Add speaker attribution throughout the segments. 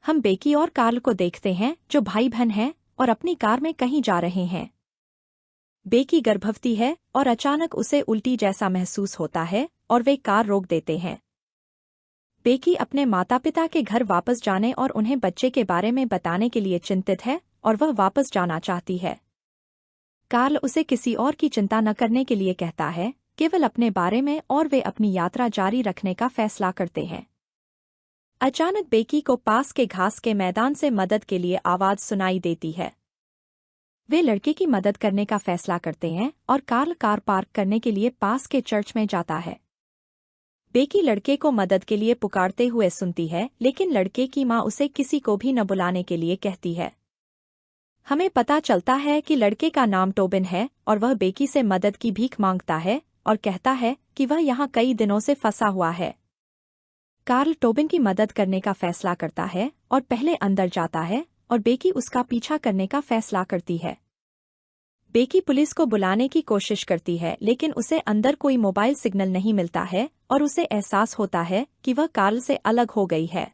Speaker 1: हम बेकी और कार्ल को देखते हैं जो भाई बहन हैं और अपनी कार में कहीं जा रहे हैं। बेकी गर्भवती है और अचानक उसे उल्टी जैसा महसूस होता है और वे कार रोक देते हैं। बेकी अपने माता पिता के घर वापस जाने और उन्हें बच्चे के बारे में बताने के लिए चिंतित है और वह वापस जाना चाहती है। कार्ल उसे किसी और की चिंता न करने के लिए कहता है, केवल अपने बारे में, और वे अपनी यात्रा जारी रखने का फैसला करते हैं। अचानक बेकी को पास के घास के मैदान से मदद के लिए आवाज सुनाई देती है। वे लड़के की मदद करने का फैसला करते हैं और कार्ल कार पार्क करने के लिए पास के चर्च में जाता है। बेकी लड़के को मदद के लिए पुकारते हुए सुनती है, लेकिन लड़के की मां उसे किसी को भी न बुलाने के लिए कहती है। हमें पता चलता है कि लड़के का नाम टोबिन है और वह बेकी से मदद की भीख मांगता है और कहता है कि वह यहाँ कई दिनों से फंसा हुआ है। कार्ल टोबिन की मदद करने का फैसला करता है और पहले अंदर जाता है और बेकी उसका पीछा करने का फैसला करती है। बेकी पुलिस को बुलाने की कोशिश करती है, लेकिन उसे अंदर कोई मोबाइल सिग्नल नहीं मिलता है और उसे एहसास होता है कि वह कार्ल से अलग हो गई है।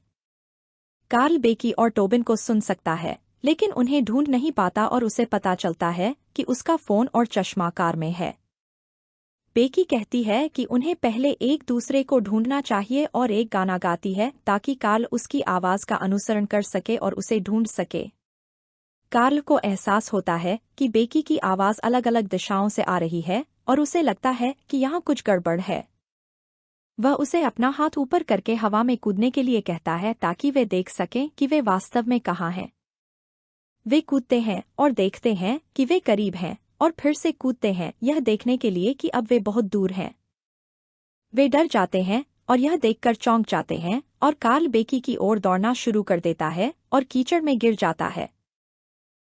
Speaker 1: कार्ल बेकी और टोबिन को सुन सकता है, लेकिन उन्हें ढूंढ नहीं पाता और उसे पता चलता है कि उसका फोन और चश्मा कार में है। बेकी कहती है कि उन्हें पहले एक दूसरे को ढूंढना चाहिए और एक गाना गाती है ताकि कार्ल उसकी आवाज का अनुसरण कर सके और उसे ढूंढ सके। कार्ल को एहसास होता है कि बेकी की आवाज अलग अलग दिशाओं से आ रही है और उसे लगता है कि यहाँ कुछ गड़बड़ है। वह उसे अपना हाथ ऊपर करके हवा में कूदने के लिए कहता है ताकि वे देख सकें कि वे वास्तव में कहाँ हैं। वे कूदते हैं और देखते हैं कि वे करीब हैं और फिर से कूदते हैं, यह देखने के लिए कि अब वे बहुत दूर हैं। वे डर जाते हैं और यह देखकर चौंक जाते हैं और कार्ल बेकी की ओर दौड़ना शुरू कर देता है और कीचड़ में गिर जाता है।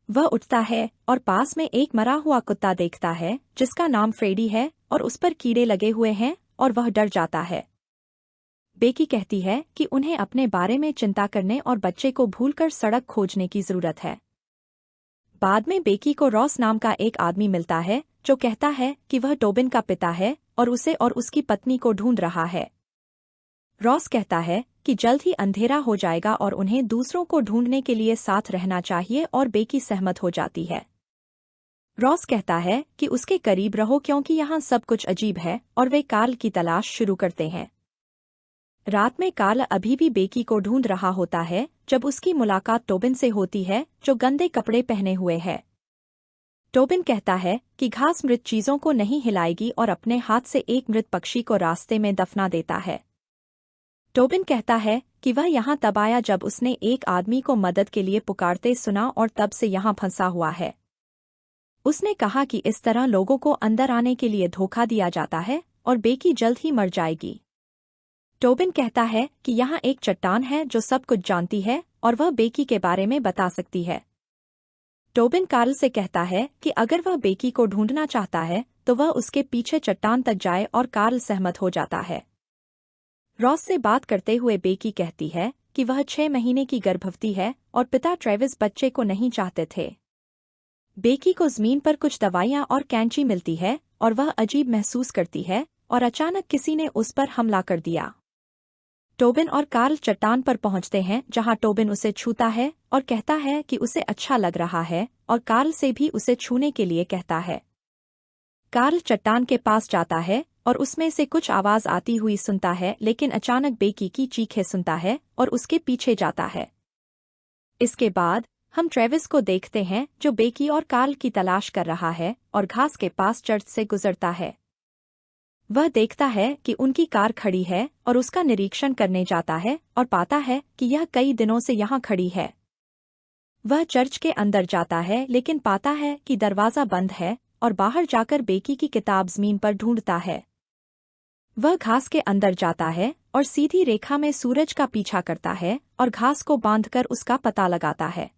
Speaker 1: वह उठता है और पास में एक मरा हुआ कुत्ता देखता है जिसका नाम फ्रेडी है और उस पर कीड़े लगे हुए हैं और वह डर जाता है। बेकी कहती है कि उन्हें अपने बारे में चिंता करने और बच्चे को भूलकर सड़क खोजने की जरूरत है। बाद में बेकी को रॉस नाम का एक आदमी मिलता है जो कहता है कि वह टोबिन का पिता है और उसे और उसकी पत्नी को ढूंढ रहा है। रॉस कहता है कि जल्द ही अंधेरा हो जाएगा और उन्हें दूसरों को ढूंढने के लिए साथ रहना चाहिए और बेकी सहमत हो जाती है। रॉस कहता है कि उसके करीब रहो क्योंकि यहाँ सब कुछ अजीब है और वे कार्ल की तलाश शुरू करते हैं। रात में कार्ल अभी भी बेकी को ढूंढ रहा होता है जब उसकी मुलाकात टोबिन से होती है जो गंदे कपड़े पहने हुए है। टोबिन कहता है कि घास मृत चीजों को नहीं हिलाएगी और अपने हाथ से एक मृत पक्षी को रास्ते में दफना देता है। टोबिन कहता है कि वह यहाँ तब आया जब उसने एक आदमी को मदद के लिए पुकारते सुना और तब से यहाँ फंसा हुआ है। उसने कहा कि इस तरह लोगों को अंदर आने के लिए धोखा दिया जाता है और बेकी जल्द ही मर जाएगी। टोबिन कहता है कि यहाँ एक चट्टान है जो सब कुछ जानती है और वह बेकी के बारे में बता सकती है। टोबिन कार्ल से कहता है कि अगर वह बेकी को ढूंढना चाहता है तो वह उसके पीछे चट्टान तक जाए और कार्ल सहमत हो जाता है। रॉस से बात करते हुए बेकी कहती है कि वह 6 महीने की गर्भवती है और पिता ट्रेविस बच्चे को नहीं चाहते थे। बेकी को जमीन पर कुछ दवाइयां और कैंची मिलती है और वह अजीब महसूस करती है और अचानक किसी ने उस पर हमला कर दिया। टोबिन और कार्ल चट्टान पर पहुंचते हैं जहां टोबिन उसे छूता है और कहता है कि उसे अच्छा लग रहा है और कार्ल से भी उसे छूने के लिए कहता है। कार्ल चट्टान के पास जाता है और उसमें से कुछ आवाज आती हुई सुनता है, लेकिन अचानक बेकी की चीखें सुनता है और उसके पीछे जाता है। इसके बाद हम ट्रेविस को देखते हैं जो बेकी और कार्ल की तलाश कर रहा है और घास के पास चर्च से गुजरता है। वह देखता है कि उनकी कार खड़ी है और उसका निरीक्षण करने जाता है और पाता है कि यह कई दिनों से यहाँ खड़ी है। वह चर्च के अंदर जाता है लेकिन पाता है कि दरवाजा बंद है और बाहर जाकर बेकी की किताब जमीन पर ढूंढता है। वह घास के अंदर जाता है और सीधी रेखा में सूरज का पीछा करता है और घास को बांधकर उसका पता लगाता है।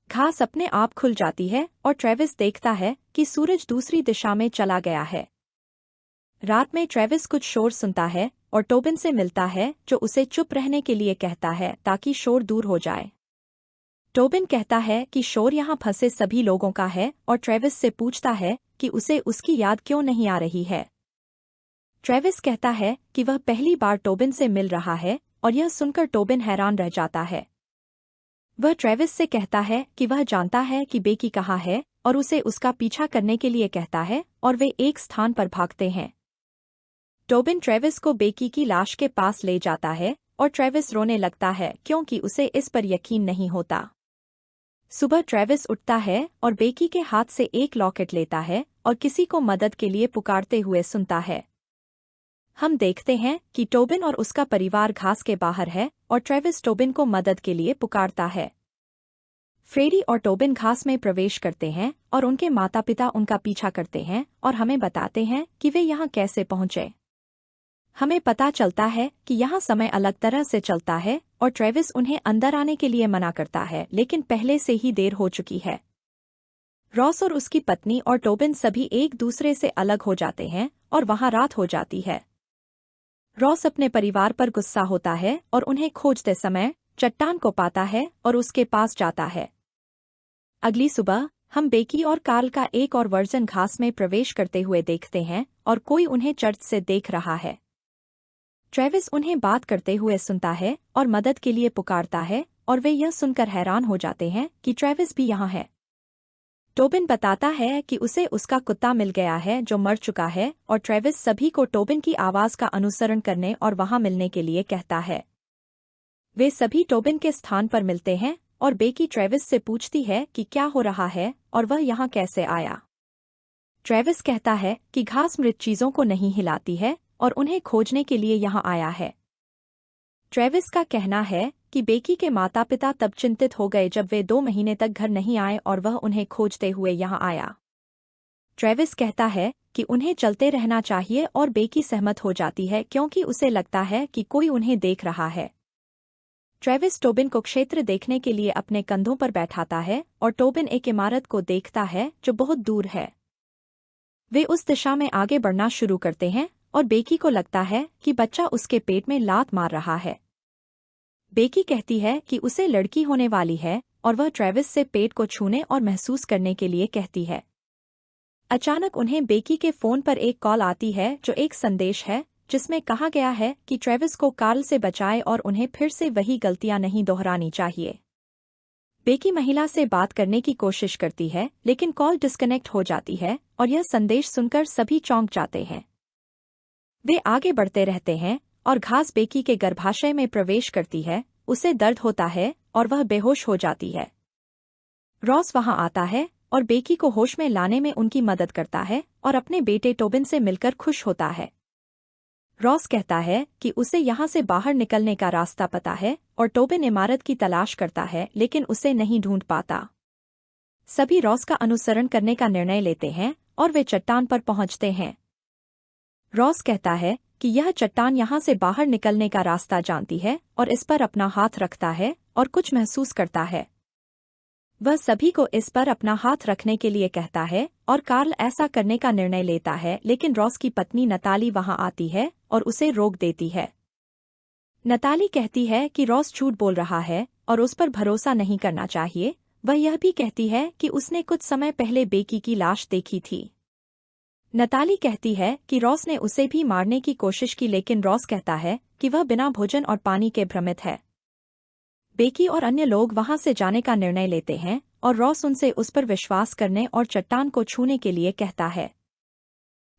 Speaker 1: घास अपने आप खुल जाती है और ट्रेविस देखता है कि सूरज दूसरी दिशा में चला गया है। रात में ट्रेविस कुछ शोर सुनता है और टोबिन से मिलता है जो उसे चुप रहने के लिए कहता है ताकि शोर दूर हो जाए। टोबिन कहता है कि शोर यहाँ फंसे सभी लोगों का है और ट्रेविस से पूछता है कि उसे उसकी याद क्यों नहीं आ रही है। ट्रेविस कहता है कि वह पहली बार टोबिन से मिल रहा है और यह सुनकर टोबिन हैरान रह जाता है। वह ट्रेविस से कहता है कि वह जानता है कि बेकी कहाँ है और उसे उसका पीछा करने के लिए कहता है और वे एक स्थान पर भागते हैं। टोबिन ट्रेविस को बेकी की लाश के पास ले जाता है और ट्रेविस रोने लगता है क्योंकि उसे इस पर यकीन नहीं होता। सुबह ट्रेविस उठता है और बेकी के हाथ से एक लॉकेट लेता है और किसी को मदद के लिए पुकारते हुए सुनता है। हम देखते हैं कि टोबिन और उसका परिवार घास के बाहर है और ट्रेविस टोबिन को मदद के लिए पुकारता है। फ्रेडी और टोबिन घास में प्रवेश करते हैं और उनके माता पिता उनका पीछा करते हैं और हमें बताते हैं कि वे यहाँ कैसे पहुँचे। हमें पता चलता है कि यहाँ समय अलग तरह से चलता है और ट्रेविस उन्हें अंदर आने के लिए मना करता है, लेकिन पहले से ही देर हो चुकी है। रॉस और उसकी पत्नी और टोबिन सभी एक दूसरे से अलग हो जाते हैं और वहाँ रात हो जाती है। रॉस अपने परिवार पर गुस्सा होता है और उन्हें खोजते समय चट्टान को पाता है और उसके पास जाता है। अगली सुबह हम बेकी और कार्ल का एक और वर्जन घास में प्रवेश करते हुए देखते हैं और कोई उन्हें चर्च से देख रहा है। ट्रेविस उन्हें बात करते हुए सुनता है और मदद के लिए पुकारता है और वे यह सुनकर हैरान हो जाते हैं कि ट्रेविस भी यहाँ है। टोबिन बताता है कि उसे उसका कुत्ता मिल गया है जो मर चुका है और ट्रेविस सभी को टोबिन की आवाज़ का अनुसरण करने और वहाँ मिलने के लिए कहता है। वे सभी टोबिन के स्थान पर मिलते हैं और बेकी ट्रेविस से पूछती है कि क्या हो रहा है और वह यहाँ कैसे आया। ट्रेविस कहता है कि घास मृत चीज़ों को नहीं हिलाती है और उन्हें खोजने के लिए यहाँ आया है। ट्रेविस का कहना है कि बेकी के माता पिता तब चिंतित हो गए जब वे 2 महीने तक घर नहीं आए और वह उन्हें खोजते हुए यहाँ आया। ट्रेविस कहता है कि उन्हें चलते रहना चाहिए और बेकी सहमत हो जाती है क्योंकि उसे लगता है कि कोई उन्हें देख रहा है। ट्रेविस टोबिन को क्षेत्र देखने के लिए अपने कंधों पर बैठाता है और टोबिन एक इमारत को देखता है जो बहुत दूर है। वे उस दिशा में आगे बढ़ना शुरू करते हैं और बेकी को लगता है कि बच्चा उसके पेट में लात मार रहा है। बेकी कहती है कि उसे लड़की होने वाली है और वह ट्रेविस से पेट को छूने और महसूस करने के लिए कहती है। अचानक उन्हें बेकी के फ़ोन पर एक कॉल आती है जो एक संदेश है जिसमें कहा गया है कि ट्रेविस को कार्ल से बचाए और उन्हें फिर से वही गलतियां नहीं दोहरानी चाहिए। बेकी महिला से बात करने की कोशिश करती है लेकिन कॉल डिस्कनेक्ट हो जाती है और यह संदेश सुनकर सभी चौंक जाते हैं। वे आगे बढ़ते रहते हैं और घास बेकी के गर्भाशय में प्रवेश करती है, उसे दर्द होता है और वह बेहोश हो जाती है। रॉस वहां आता है और बेकी को होश में लाने में उनकी मदद करता है और अपने बेटे टोबिन से मिलकर खुश होता है। रॉस कहता है कि उसे यहाँ से बाहर निकलने का रास्ता पता है और टोबिन इमारत की तलाश करता है लेकिन उसे नहीं ढूंढ पाता। सभी रॉस का अनुसरण करने का निर्णय लेते हैं और वे चट्टान पर पहुंचते हैं। रॉस कहता है कि यह चट्टान यहाँ से बाहर निकलने का रास्ता जानती है और इस पर अपना हाथ रखता है और कुछ महसूस करता है। वह सभी को इस पर अपना हाथ रखने के लिए कहता है और कार्ल ऐसा करने का निर्णय लेता है लेकिन रॉस की पत्नी नताली वहां आती है और उसे रोक देती है। नताली कहती है कि रॉस झूठ बोल रहा है और उस पर भरोसा नहीं करना चाहिए। वह यह भी कहती है कि उसने कुछ समय पहले बेकी की लाश देखी थी। नताली कहती है कि रॉस ने उसे भी मारने की कोशिश की लेकिन रॉस कहता है कि वह बिना भोजन और पानी के भ्रमित है। बेकी और अन्य लोग वहां से जाने का निर्णय लेते हैं और रॉस उनसे उस पर विश्वास करने और चट्टान को छूने के लिए कहता है।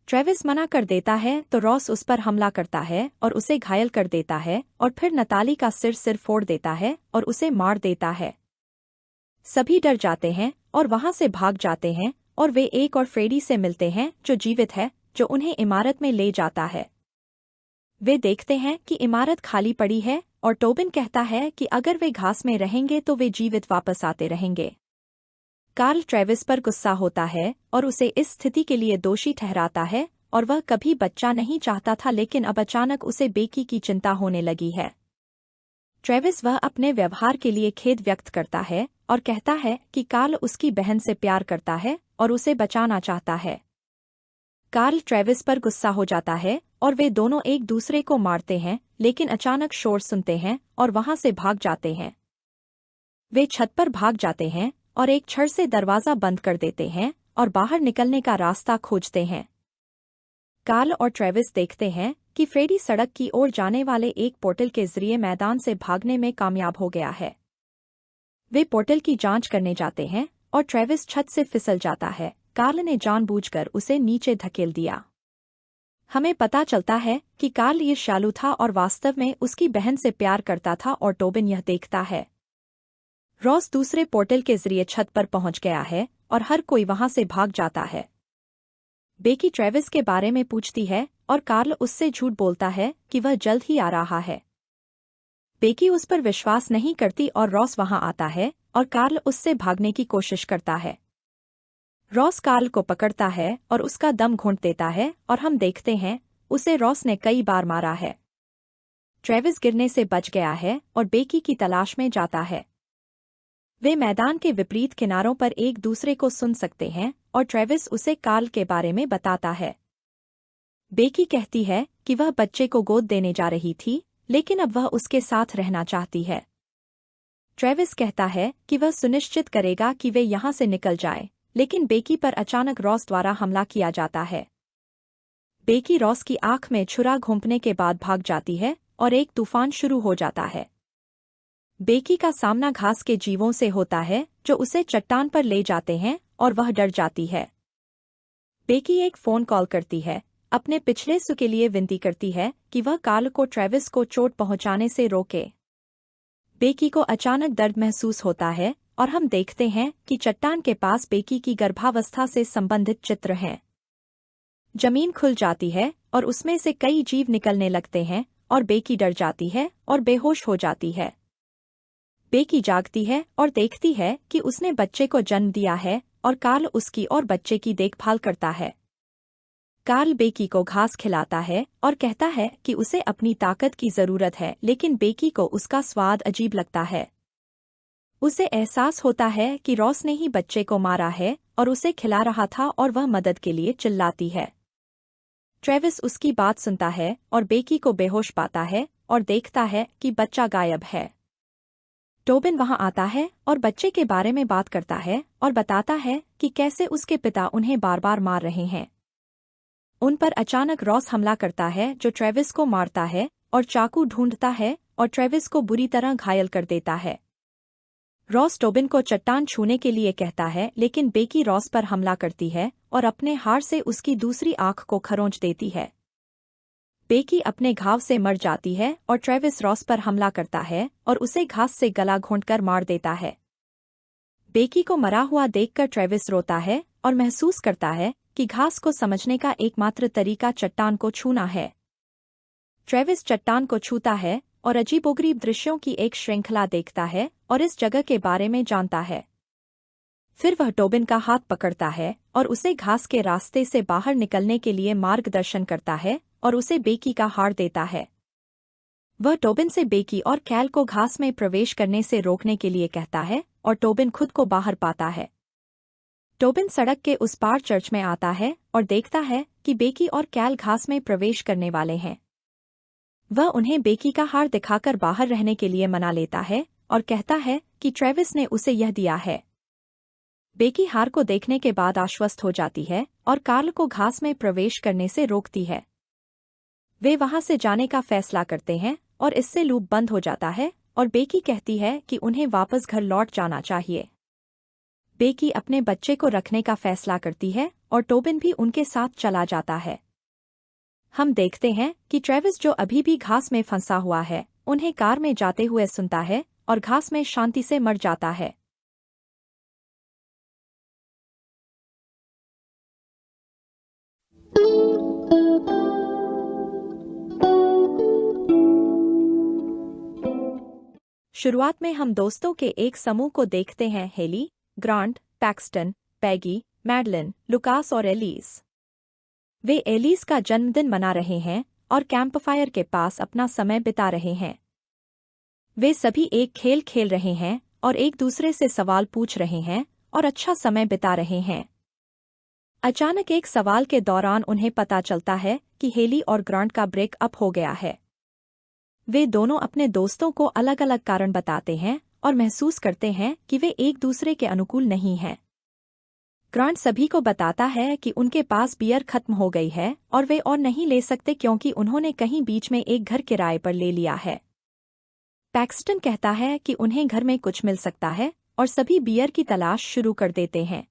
Speaker 1: ट्रेविस मना कर देता है तो रॉस उस पर हमला करता है और उसे घायल कर देता है और फिर नताली का सिर फोड़ देता है और उसे मार देता है। सभी डर जाते हैं और वहां से भाग जाते हैं और वे एक और फ्रेडी से मिलते हैं जो जीवित है, जो उन्हें इमारत में ले जाता है। वे देखते हैं कि इमारत खाली पड़ी है और टोबिन कहता है कि अगर वे घास में रहेंगे तो वे जीवित वापस आते रहेंगे। कार्ल ट्रेविस पर गुस्सा होता है और उसे इस स्थिति के लिए दोषी ठहराता है और वह कभी बच्चा नहीं चाहता था लेकिन अब अचानक उसे बेकी की चिंता होने लगी है। ट्रेविस वह अपने व्यवहार के लिए खेद व्यक्त करता है और कहता है कि कार्ल उसकी बहन से प्यार करता है और उसे बचाना चाहता है। कार्ल ट्रेविस पर गुस्सा हो जाता है और वे दोनों एक दूसरे को मारते हैं लेकिन अचानक शोर सुनते हैं और वहां से भाग जाते हैं। वे छत पर भाग जाते हैं और एक छड़ से दरवाजा बंद कर देते हैं और बाहर निकलने का रास्ता खोजते हैं। कार्ल और ट्रेविस देखते हैं कि फ्रेडी सड़क की ओर जाने वाले एक पोर्टल के जरिए मैदान से भागने में कामयाब हो गया है। वे पोर्टल की जांच करने जाते हैं और ट्रेविस छत से फिसल जाता है। कार्ल ने जानबूझकर उसे नीचे धकेल दिया। हमें पता चलता है कि कार्ल ईर्ष्यालु था और वास्तव में उसकी बहन से प्यार करता था और टोबिन यह देखता है। रॉस दूसरे पोर्टल के जरिए छत पर पहुंच गया है और हर कोई वहां से भाग जाता है। बेकी ट्रेविस के बारे में पूछती है और कार्ल उससे झूठ बोलता है कि वह जल्द ही आ रहा है। बेकी उस पर विश्वास नहीं करती और रॉस वहां आता है और कार्ल उससे भागने की कोशिश करता है। रॉस कार्ल को पकड़ता है और उसका दम घोंट देता है और हम देखते हैं उसे रॉस ने कई बार मारा है। ट्रेविस गिरने से बच गया है और बेकी की तलाश में जाता है। वे मैदान के विपरीत किनारों पर एक दूसरे को सुन सकते हैं और ट्रेविस उसे कार्ल के बारे में बताता है। बेकी कहती है कि वह बच्चे को गोद देने जा रही थी, लेकिन अब वह उसके साथ रहना चाहती है। ट्रेविस कहता है कि वह सुनिश्चित करेगा कि वे यहाँ से निकल जाए, लेकिन बेकी पर अचानक रॉस द्वारा हमला किया जाता है। बेकी रॉस की आंख में छुरा घोंपने के बाद भाग जाती है और एक तूफान शुरू हो जाता है। बेकी का सामना घास के जीवों से होता है जो उसे चट्टान पर ले जाते हैं और वह डर जाती है। बेकी एक फोन कॉल करती है, अपने पिछले सु के लिए विनती करती है कि वह कार्ल को ट्रेविस को चोट पहुंचाने से रोके। बेकी को अचानक दर्द महसूस होता है और हम देखते हैं कि चट्टान के पास बेकी की गर्भावस्था से संबंधित चित्र हैं। जमीन खुल जाती है और उसमें से कई जीव निकलने लगते हैं और बेकी डर जाती है और बेहोश हो जाती है। बेकी जागती है और देखती है कि उसने बच्चे को जन्म दिया है और कार्ल उसकी और बच्चे की देखभाल करता है। कार्ल बेकी को घास खिलाता है और कहता है कि उसे अपनी ताकत की जरूरत है, लेकिन बेकी को उसका स्वाद अजीब लगता है। उसे एहसास होता है कि रॉस ने ही बच्चे को मारा है और उसे खिला रहा था और वह मदद के लिए चिल्लाती है। ट्रेविस उसकी बात सुनता है और बेकी को बेहोश पाता है और देखता है कि बच्चा गायब है। टोबिन वहां आता है और बच्चे के बारे में बात करता है और बताता है कि कैसे उसके पिता उन्हें बार बार मार रहे हैं। उन पर अचानक रॉस हमला करता है जो ट्रेविस को मारता है और चाकू ढूंढता है और ट्रेविस को बुरी तरह घायल कर देता है। रॉस टोबिन को चट्टान छूने के लिए कहता है, लेकिन बेकी रॉस पर हमला करती है और अपने हार से उसकी दूसरी आंख को खरोंच देती है। बेकी अपने घाव से मर जाती है और ट्रेविस रॉस पर हमला करता है और उसे घास से गला घोंटकर मार देता है। बेकी को मरा हुआ देखकर ट्रेविस रोता है और महसूस करता है कि घास को समझने का एकमात्र तरीका चट्टान को छूना है। ट्रेविस चट्टान को छूता है और अजीबोगरीब दृश्यों की एक श्रृंखला देखता है और इस जगह के बारे में जानता है। फिर वह टोबिन का हाथ पकड़ता है और उसे घास के रास्ते से बाहर निकलने के लिए मार्गदर्शन करता है और उसे बेकी का हार देता है। वह टोबिन से बेकी और कैल को घास में प्रवेश करने से रोकने के लिए कहता है और टोबिन खुद को बाहर पाता है। टोबिन सड़क के उस पार चर्च में आता है और देखता है कि बेकी और कैल घास में प्रवेश करने वाले हैं। वह उन्हें बेकी का हार दिखाकर बाहर रहने के लिए मना लेता है और कहता है कि ट्रेविस ने उसे यह दिया है। बेकी हार को देखने के बाद आश्वस्त हो जाती है और कार्ल को घास में प्रवेश करने से रोकती है। वे वहां से जाने का फैसला करते हैं और इससे लूप बंद हो जाता है और बेकी कहती है कि उन्हें वापस घर लौट जाना चाहिए। बेकी अपने बच्चे को रखने का फैसला करती है और टोबिन भी उनके साथ चला जाता है। हम देखते हैं कि ट्रेविस, जो अभी भी घास में फंसा हुआ है, उन्हें कार में जाते हुए सुनता है और घास में शांति से मर जाता है। शुरुआत में हम दोस्तों के एक समूह को देखते हैं, हेली, ग्रांट, पैक्सटन, पैगी, मैडलिन, लुकास और एलिस। वे एलिस का जन्मदिन मना रहे हैं और कैंपफायर के पास अपना समय बिता रहे हैं। वे सभी एक खेल खेल रहे हैं और एक दूसरे से सवाल पूछ रहे हैं और अच्छा समय बिता रहे हैं। अचानक एक सवाल के दौरान उन्हें पता चलता है कि हेली और ग्रांट का ब्रेकअप हो गया है। वे दोनों अपने दोस्तों को अलग अलग कारण बताते हैं और महसूस करते हैं कि वे एक दूसरे के अनुकूल नहीं हैं। ग्रांट सभी को बताता है कि उनके पास बियर खत्म हो गई है और वे और नहीं ले सकते क्योंकि उन्होंने कहीं बीच में एक घर किराए पर ले लिया है। पैक्सटन कहता है कि उन्हें घर में कुछ मिल सकता है और सभी बियर की तलाश शुरू कर देते हैं।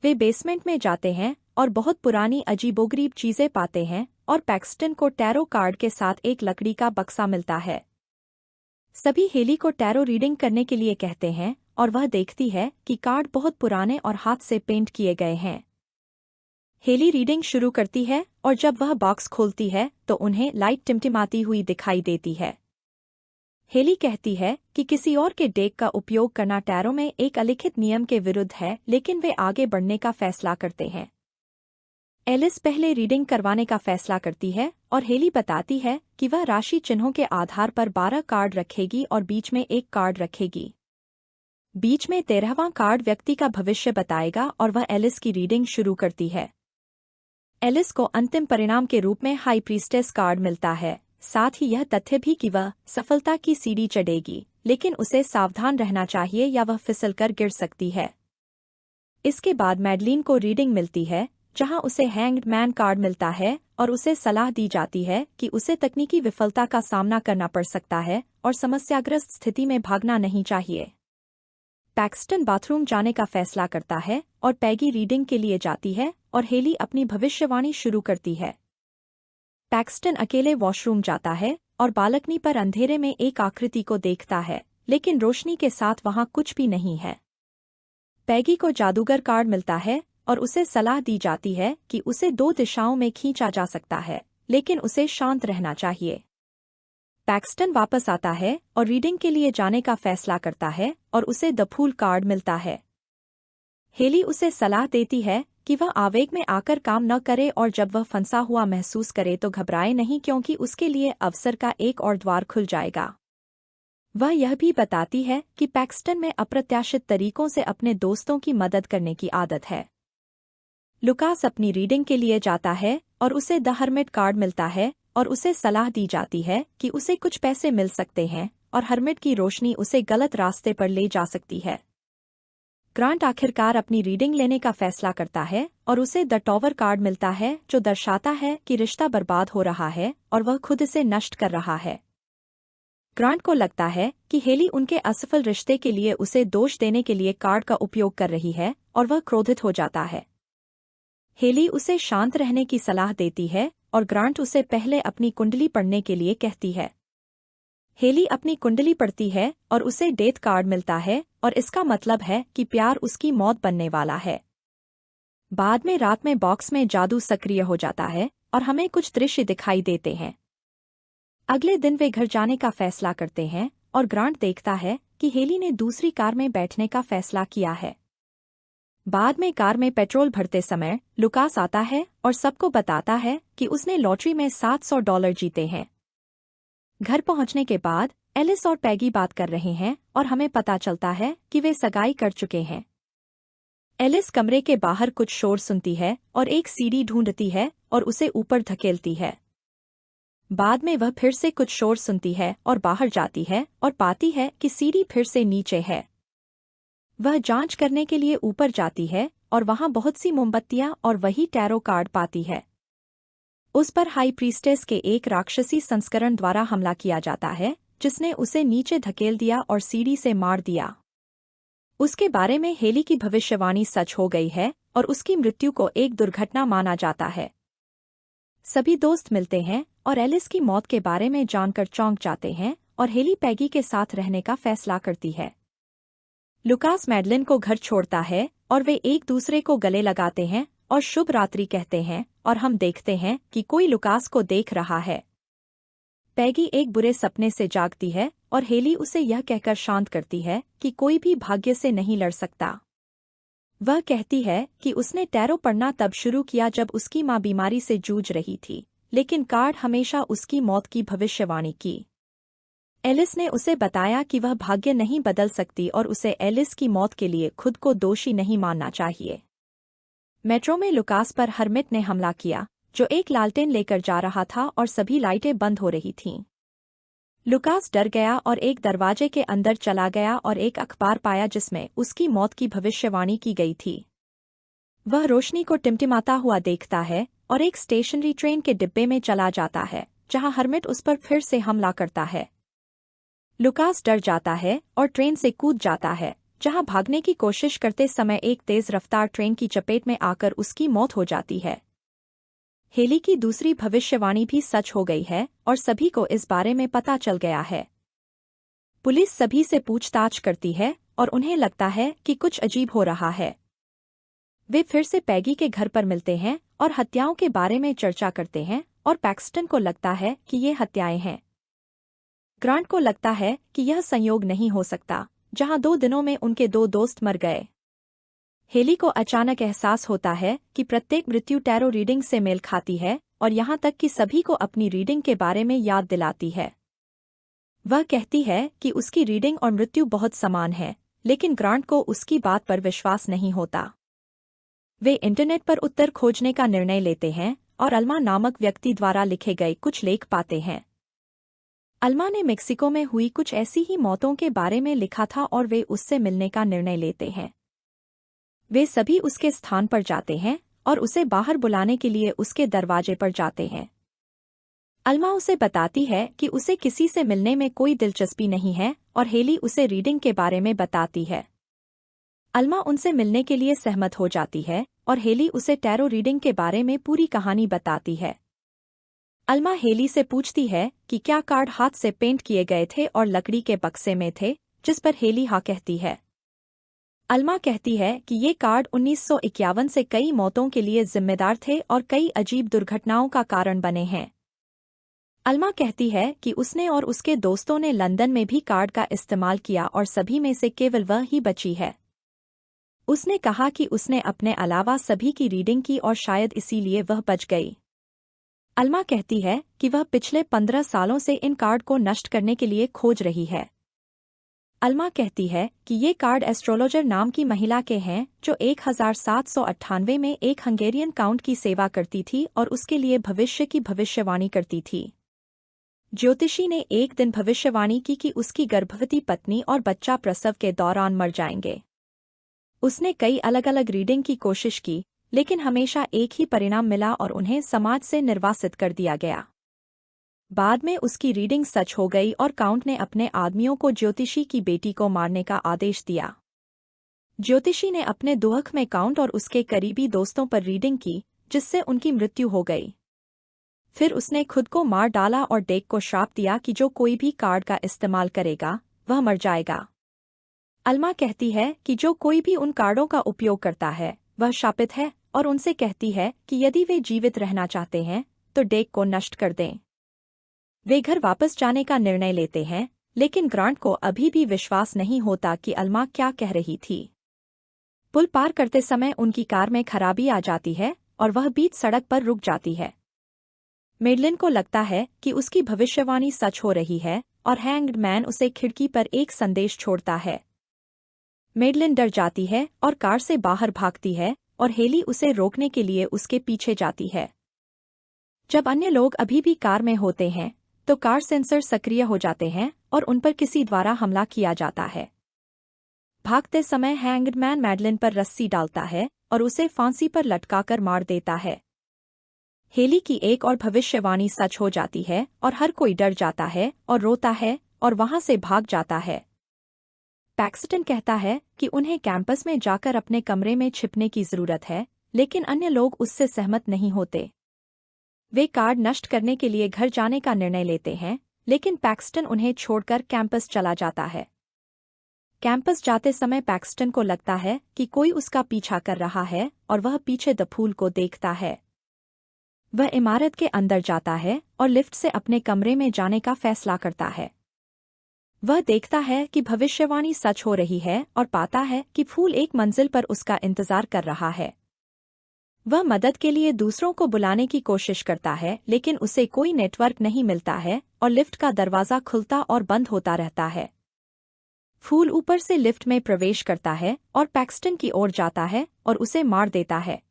Speaker 1: वे बेसमेंट में जाते हैं और बहुत पुरानी अजीबोगरीब चीजें पाते हैं और पैक्सटन को टैरो कार्ड के साथ एक लकड़ी का बक्सा मिलता है। सभी हेली को टैरो रीडिंग करने के लिए कहते हैं और वह देखती है कि कार्ड बहुत पुराने और हाथ से पेंट किए गए हैं। हेली रीडिंग शुरू करती है और जब वह बॉक्स खोलती है तो उन्हें लाइट टिमटिमाती हुई दिखाई देती है। हेली कहती है कि किसी और के डेक का उपयोग करना टैरो में एक अलिखित नियम के विरुद्ध है, लेकिन वे आगे बढ़ने का फैसला करते हैं। एलिस पहले रीडिंग करवाने का फैसला करती है और हेली बताती है कि वह राशि चिन्हों के आधार पर 12 कार्ड रखेगी और बीच में एक कार्ड रखेगी। बीच में 13वां कार्ड व्यक्ति का भविष्य बताएगा और वह एलिस की रीडिंग शुरू करती है। एलिस को अंतिम परिणाम के रूप में हाई प्रीस्टेस कार्ड मिलता है, साथ ही यह तथ्य भी कि वह सफलता की सीढ़ी चढ़ेगी, लेकिन उसे सावधान रहना चाहिए या वह फिसलकर गिर सकती है। इसके बाद मैडलिन को रीडिंग मिलती है, जहां उसे हैंग्ड मैन कार्ड मिलता है और उसे सलाह दी जाती है कि उसे तकनीकी विफलता का सामना करना पड़ सकता है और समस्याग्रस्त स्थिति में भागना नहीं चाहिए। पैक्सटन बाथरूम जाने का फैसला करता है और पैगी रीडिंग के लिए जाती है और हेली अपनी भविष्यवाणी शुरू करती है। पैक्सटन अकेले वॉशरूम जाता है और बालकनी पर अंधेरे में एक आकृति को देखता है, लेकिन रोशनी के साथ वहां कुछ भी नहीं है। पैगी को जादूगर कार्ड मिलता है और उसे सलाह दी जाती है कि उसे 2 दिशाओं में खींचा जा सकता है, लेकिन उसे शांत रहना चाहिए। पैक्सटन वापस आता है और रीडिंग के लिए जाने का फैसला करता है और उसे द फूल कार्ड मिलता है। हेली उसे सलाह देती है कि वह आवेग में आकर काम न करे और जब वह फंसा हुआ महसूस करे तो घबराए नहीं, क्योंकि उसके लिए अवसर का एक और द्वार खुल जाएगा। वह यह भी बताती है कि पैक्सटन में अप्रत्याशित तरीकों से अपने दोस्तों की मदद करने की आदत है। लुकास अपनी रीडिंग के लिए जाता है और उसे द हर्मिट कार्ड मिलता है और उसे सलाह दी जाती है कि उसे कुछ पैसे मिल सकते हैं और हर्मिट की रोशनी उसे गलत रास्ते पर ले जा सकती है। ग्रांट आखिरकार अपनी रीडिंग लेने का फैसला करता है और उसे द टॉवर कार्ड मिलता है, जो दर्शाता है कि रिश्ता बर्बाद हो रहा है और वह खुद इसे नष्ट कर रहा है। ग्रांट को लगता है कि हेली उनके असफल रिश्ते के लिए उसे दोष देने के लिए कार्ड का उपयोग कर रही है और वह क्रोधित हो जाता है। हेली उसे शांत रहने की सलाह देती है और ग्रांट उसे पहले अपनी कुंडली पढ़ने के लिए कहती है। हेली अपनी कुंडली पढ़ती है और उसे डेथ कार्ड मिलता है और इसका मतलब है कि प्यार उसकी मौत बनने वाला है। बाद में रात में बॉक्स में जादू सक्रिय हो जाता है और हमें कुछ दृश्य दिखाई देते हैं। अगले दिन वे घर जाने का फैसला करते हैं और ग्रांट देखता है कि हेली ने दूसरी कार में बैठने का फैसला किया है। बाद में कार में पेट्रोल भरते समय लुकास आता है और सबको बताता है कि उसने लॉटरी में $700 जीते हैं। घर पहुंचने के बाद एलिस और पैगी बात कर रहे हैं और हमें पता चलता है कि वे सगाई कर चुके हैं। एलिस कमरे के बाहर कुछ शोर सुनती है और एक सीढ़ी ढूंढती है और उसे ऊपर धकेलती है। बाद में वह फिर से कुछ शोर सुनती है और बाहर जाती है और पाती है कि सीढ़ी फिर से नीचे है। वह जांच करने के लिए ऊपर जाती है और वहां बहुत सी मोमबत्तियां और वही टैरो कार्ड पाती है। उस पर हाई प्रीस्टेस के एक राक्षसी संस्करण द्वारा हमला किया जाता है, जिसने उसे नीचे धकेल दिया और सीढ़ी से मार दिया। उसके बारे में हेली की भविष्यवाणी सच हो गई है और उसकी मृत्यु को एक दुर्घटना माना जाता है। सभी दोस्त मिलते हैं और एलिस की मौत के बारे में जानकर चौंक जाते हैं और हेली पैगी के साथ रहने का फैसला करती है। लुकास मैडलिन को घर छोड़ता है और वे एक दूसरे को गले लगाते हैं और शुभ रात्रि कहते हैं और हम देखते हैं कि कोई लुकास को देख रहा है। पैगी एक बुरे सपने से जागती है और हेली उसे यह कहकर शांत करती है कि कोई भी भाग्य से नहीं लड़ सकता। वह कहती है कि उसने टैरो पढ़ना तब शुरू किया जब उसकी मां बीमारी से जूझ रही थी, लेकिन कार्ड हमेशा उसकी मौत की भविष्यवाणी की। एलिस ने उसे बताया कि वह भाग्य नहीं बदल सकती और उसे एलिस की मौत के लिए खुद को दोषी नहीं मानना चाहिए। मेट्रो में लुकास पर हर्मिट ने हमला किया, जो एक लालटेन लेकर जा रहा था और सभी लाइटें बंद हो रही थीं। लुकास डर गया और एक दरवाजे के अंदर चला गया और एक अखबार पाया जिसमें उसकी मौत की भविष्यवाणी की गई थी। वह रोशनी को टिमटिमाता हुआ देखता है और एक स्टेशनरी ट्रेन के डिब्बे में चला जाता है, जहां हर्मिट उस पर फिर से हमला करता है। लुकास डर जाता है और ट्रेन से कूद जाता है, जहां भागने की कोशिश करते समय एक तेज रफ्तार ट्रेन की चपेट में आकर उसकी मौत हो जाती है। हेली की दूसरी भविष्यवाणी भी सच हो गई है और सभी को इस बारे में पता चल गया है। पुलिस सभी से पूछताछ करती है और उन्हें लगता है कि कुछ अजीब हो रहा है। वे फिर से पैगी के घर पर मिलते हैं और हत्याओं के बारे में चर्चा करते हैं और पैक्सटन को लगता है कि ये हत्याएं हैं। ग्रांट को लगता है कि यह संयोग नहीं हो सकता, जहां 2 दिनों में उनके 2 दोस्त मर गए। हेली को अचानक एहसास होता है कि प्रत्येक मृत्यु टैरो रीडिंग से मेल खाती है और यहां तक कि सभी को अपनी रीडिंग के बारे में याद दिलाती है। वह कहती है कि उसकी रीडिंग और मृत्यु बहुत समान है, लेकिन ग्रांट को उसकी बात पर विश्वास नहीं होता। वे इंटरनेट पर उत्तर खोजने का निर्णय लेते हैं और अल्मा नामक व्यक्ति द्वारा लिखे गए कुछ लेख पाते हैं। अल्मा ने मेक्सिको में हुई कुछ ऐसी ही मौतों के बारे में लिखा था और वे उससे मिलने का निर्णय लेते हैं। वे सभी उसके स्थान पर जाते हैं और उसे बाहर बुलाने के लिए उसके दरवाजे पर जाते हैं। अल्मा उसे बताती है कि उसे किसी से मिलने में कोई दिलचस्पी नहीं है और हेली उसे रीडिंग के बारे में बताती है। अल्मा उनसे मिलने के लिए सहमत हो जाती है और हेली उसे टैरो रीडिंग के बारे में पूरी कहानी बताती है। अल्मा हेली से पूछती है कि क्या कार्ड हाथ से पेंट किए गए थे और लकड़ी के बक्से में थे, जिस पर हेली हाँ कहती है। अल्मा कहती है कि ये कार्ड 1951 से कई मौतों के लिए जिम्मेदार थे और कई अजीब दुर्घटनाओं का कारण बने हैं। अल्मा कहती है कि उसने और उसके दोस्तों ने लंदन में भी कार्ड का इस्तेमाल किया और सभी में से केवल वह ही बची है। उसने कहा कि उसने अपने अलावा सभी की रीडिंग की और शायद इसीलिए वह बच गई। अल्मा कहती है कि वह पिछले 15 सालों से इन कार्ड को नष्ट करने के लिए खोज रही है। अल्मा कहती है कि ये कार्ड एस्ट्रोलॉजर नाम की महिला के हैं जो 1798 में एक हंगेरियन काउंट की सेवा करती थी और उसके लिए भविष्य की भविष्यवाणी करती थी। ज्योतिषी ने एक दिन भविष्यवाणी की कि उसकी गर्भवती पत्नी और बच्चा प्रसव के दौरान मर जाएंगे। उसने कई अलग अलग रीडिंग की कोशिश की, लेकिन हमेशा एक ही परिणाम मिला और उन्हें समाज से निर्वासित कर दिया गया। बाद में उसकी रीडिंग सच हो गई और काउंट ने अपने आदमियों को ज्योतिषी की बेटी को मारने का आदेश दिया। ज्योतिषी ने अपने दुहक में काउंट और उसके करीबी दोस्तों पर रीडिंग की, जिससे उनकी मृत्यु हो गई। फिर उसने खुद को मार डाला और डेक को श्राप दिया कि जो कोई भी कार्ड का इस्तेमाल करेगा वह मर जाएगा। अल्मा कहती है कि जो कोई भी उन कार्डों का उपयोग करता है वह शापित है और उनसे कहती है कि यदि वे जीवित रहना चाहते हैं तो डेक को नष्ट कर दें। वे घर वापस जाने का निर्णय लेते हैं, लेकिन ग्रांट को अभी भी विश्वास नहीं होता कि अल्मा क्या कह रही थी। पुल पार करते समय उनकी कार में खराबी आ जाती है और वह बीच सड़क पर रुक जाती है। मेडलिन को लगता है कि उसकी भविष्यवाणी सच हो रही है और हैंग्ड मैन उसे खिड़की पर एक संदेश छोड़ता है। मेडलिन डर जाती है और कार से बाहर भागती है और हेली उसे रोकने के लिए उसके पीछे जाती है। जब अन्य लोग अभी भी कार में होते हैं तो कार सेंसर सक्रिय हो जाते हैं और उन पर किसी द्वारा हमला किया जाता है। भागते समय हैंग्ड मैन मेडलिन पर रस्सी डालता है और उसे फांसी पर लटकाकर मार देता है। हेली की एक और भविष्यवाणी सच हो जाती है और हर कोई डर जाता है और रोता है और वहां से भाग जाता है। पैक्सटन कहता है कि उन्हें कैंपस में जाकर अपने कमरे में छिपने की जरूरत है, लेकिन अन्य लोग उससे सहमत नहीं होते। वे कार्ड नष्ट करने के लिए घर जाने का निर्णय लेते हैं, लेकिन पैक्सटन उन्हें छोड़कर कैंपस चला जाता है। कैंपस जाते समय पैक्सटन को लगता है कि कोई उसका पीछा कर रहा है और वह पीछे द फूल को देखता है। वह इमारत के अंदर जाता है और लिफ्ट से अपने कमरे में जाने का फैसला करता है। वह देखता है कि भविष्यवाणी सच हो रही है और पाता है कि फूल एक मंजिल पर उसका इंतजार कर रहा है। वह मदद के लिए दूसरों को बुलाने की कोशिश करता है, लेकिन उसे कोई नेटवर्क नहीं मिलता है और लिफ्ट का दरवाजा खुलता और बंद होता रहता है। फूल ऊपर से लिफ्ट में प्रवेश करता है और पैक्सटन की ओर जाता है और उसे मार देता है।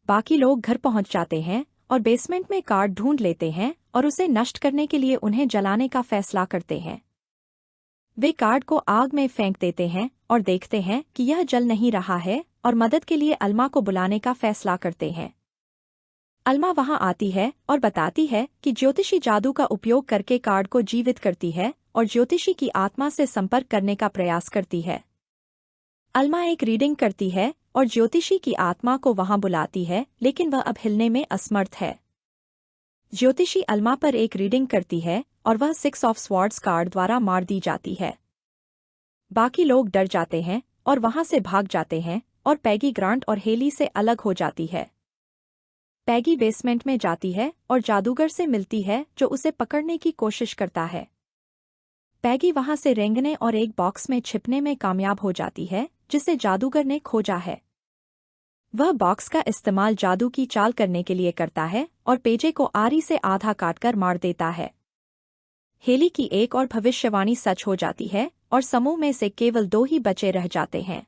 Speaker 1: बाकी लोग घर पहुंच जाते हैं और बेसमेंट में कार्ड ढूंढ लेते हैं और उसे नष्ट करने के लिए उन्हें जलाने का फैसला करते हैं। वे कार्ड को आग में फेंक देते हैं और देखते हैं कि यह जल नहीं रहा है और मदद के लिए अल्मा को बुलाने का फैसला करते हैं। अल्मा वहां आती है और बताती है कि ज्योतिषी जादू का उपयोग करके कार्ड को जीवित करती है और ज्योतिषी की आत्मा से संपर्क करने का प्रयास करती है। अल्मा एक रीडिंग करती है और ज्योतिषी की आत्मा को वहां बुलाती है, लेकिन वह अब हिलने में असमर्थ है। ज्योतिषी अल्मा पर एक रीडिंग करती है और वह 6 ऑफ स्वॉर्ड्स कार्ड द्वारा मार दी जाती है। बाकी लोग डर जाते हैं और वहां से भाग जाते हैं और पैगी ग्रांट और हेली से अलग हो जाती है। पैगी बेसमेंट में जाती है और जादूगर से मिलती है जो उसे पकड़ने की कोशिश करता है। पैगी वहां से रेंगने और एक बॉक्स में छिपने में कामयाब हो जाती है जिसे जादूगर ने खोजा है। वह बॉक्स का इस्तेमाल जादू की चाल करने के लिए करता है और पेजे को आरी से आधा काटकर मार देता है। हेली की एक और भविष्यवाणी सच हो जाती है और समूह में से केवल 2 ही बचे रह जाते हैं।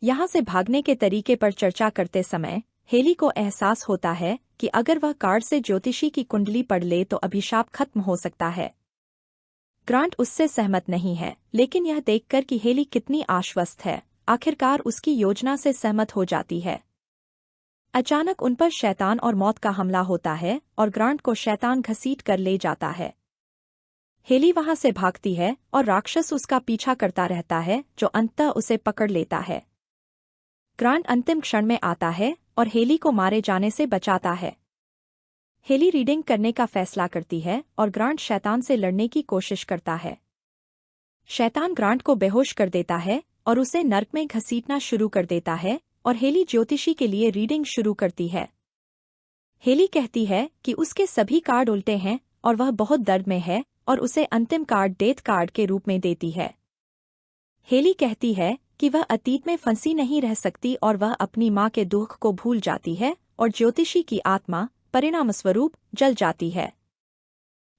Speaker 1: यहां से भागने के तरीके पर चर्चा करते समय हेली को एहसास होता है कि अगर वह कार्ड से ज्योतिषी की कुंडली पढ़ ले तो अभिशाप खत्म हो सकता है। ग्रांट उससे सहमत नहीं है, लेकिन यह देखकर कि हेली कितनी आश्वस्त है, आखिरकार उसकी योजना से सहमत हो जाती है। अचानक उन पर शैतान और मौत का हमला होता है और ग्रांट को शैतान घसीट कर ले जाता है। हेली वहां से भागती है और राक्षस उसका पीछा करता रहता है जो अंततः उसे पकड़ लेता है। ग्रांट अंतिम क्षण में आता है और हेली को मारे जाने से बचाता है। हेली रीडिंग करने का फैसला करती है और ग्रांट शैतान से लड़ने की कोशिश करता है। शैतान ग्रांट को बेहोश कर देता है और उसे नर्क में घसीटना शुरू कर देता है और हेली ज्योतिषी के लिए रीडिंग शुरू करती है। हेली कहती है कि उसके सभी कार्ड उल्टे हैं और वह बहुत दर्द में है और उसे अंतिम कार्ड डेथ कार्ड के रूप में देती है। हेली कहती है कि वह अतीत में फंसी नहीं रह सकती और वह अपनी मां के दुख को भूल जाती है और ज्योतिषी की आत्मा परिणामस्वरूप जल जाती है।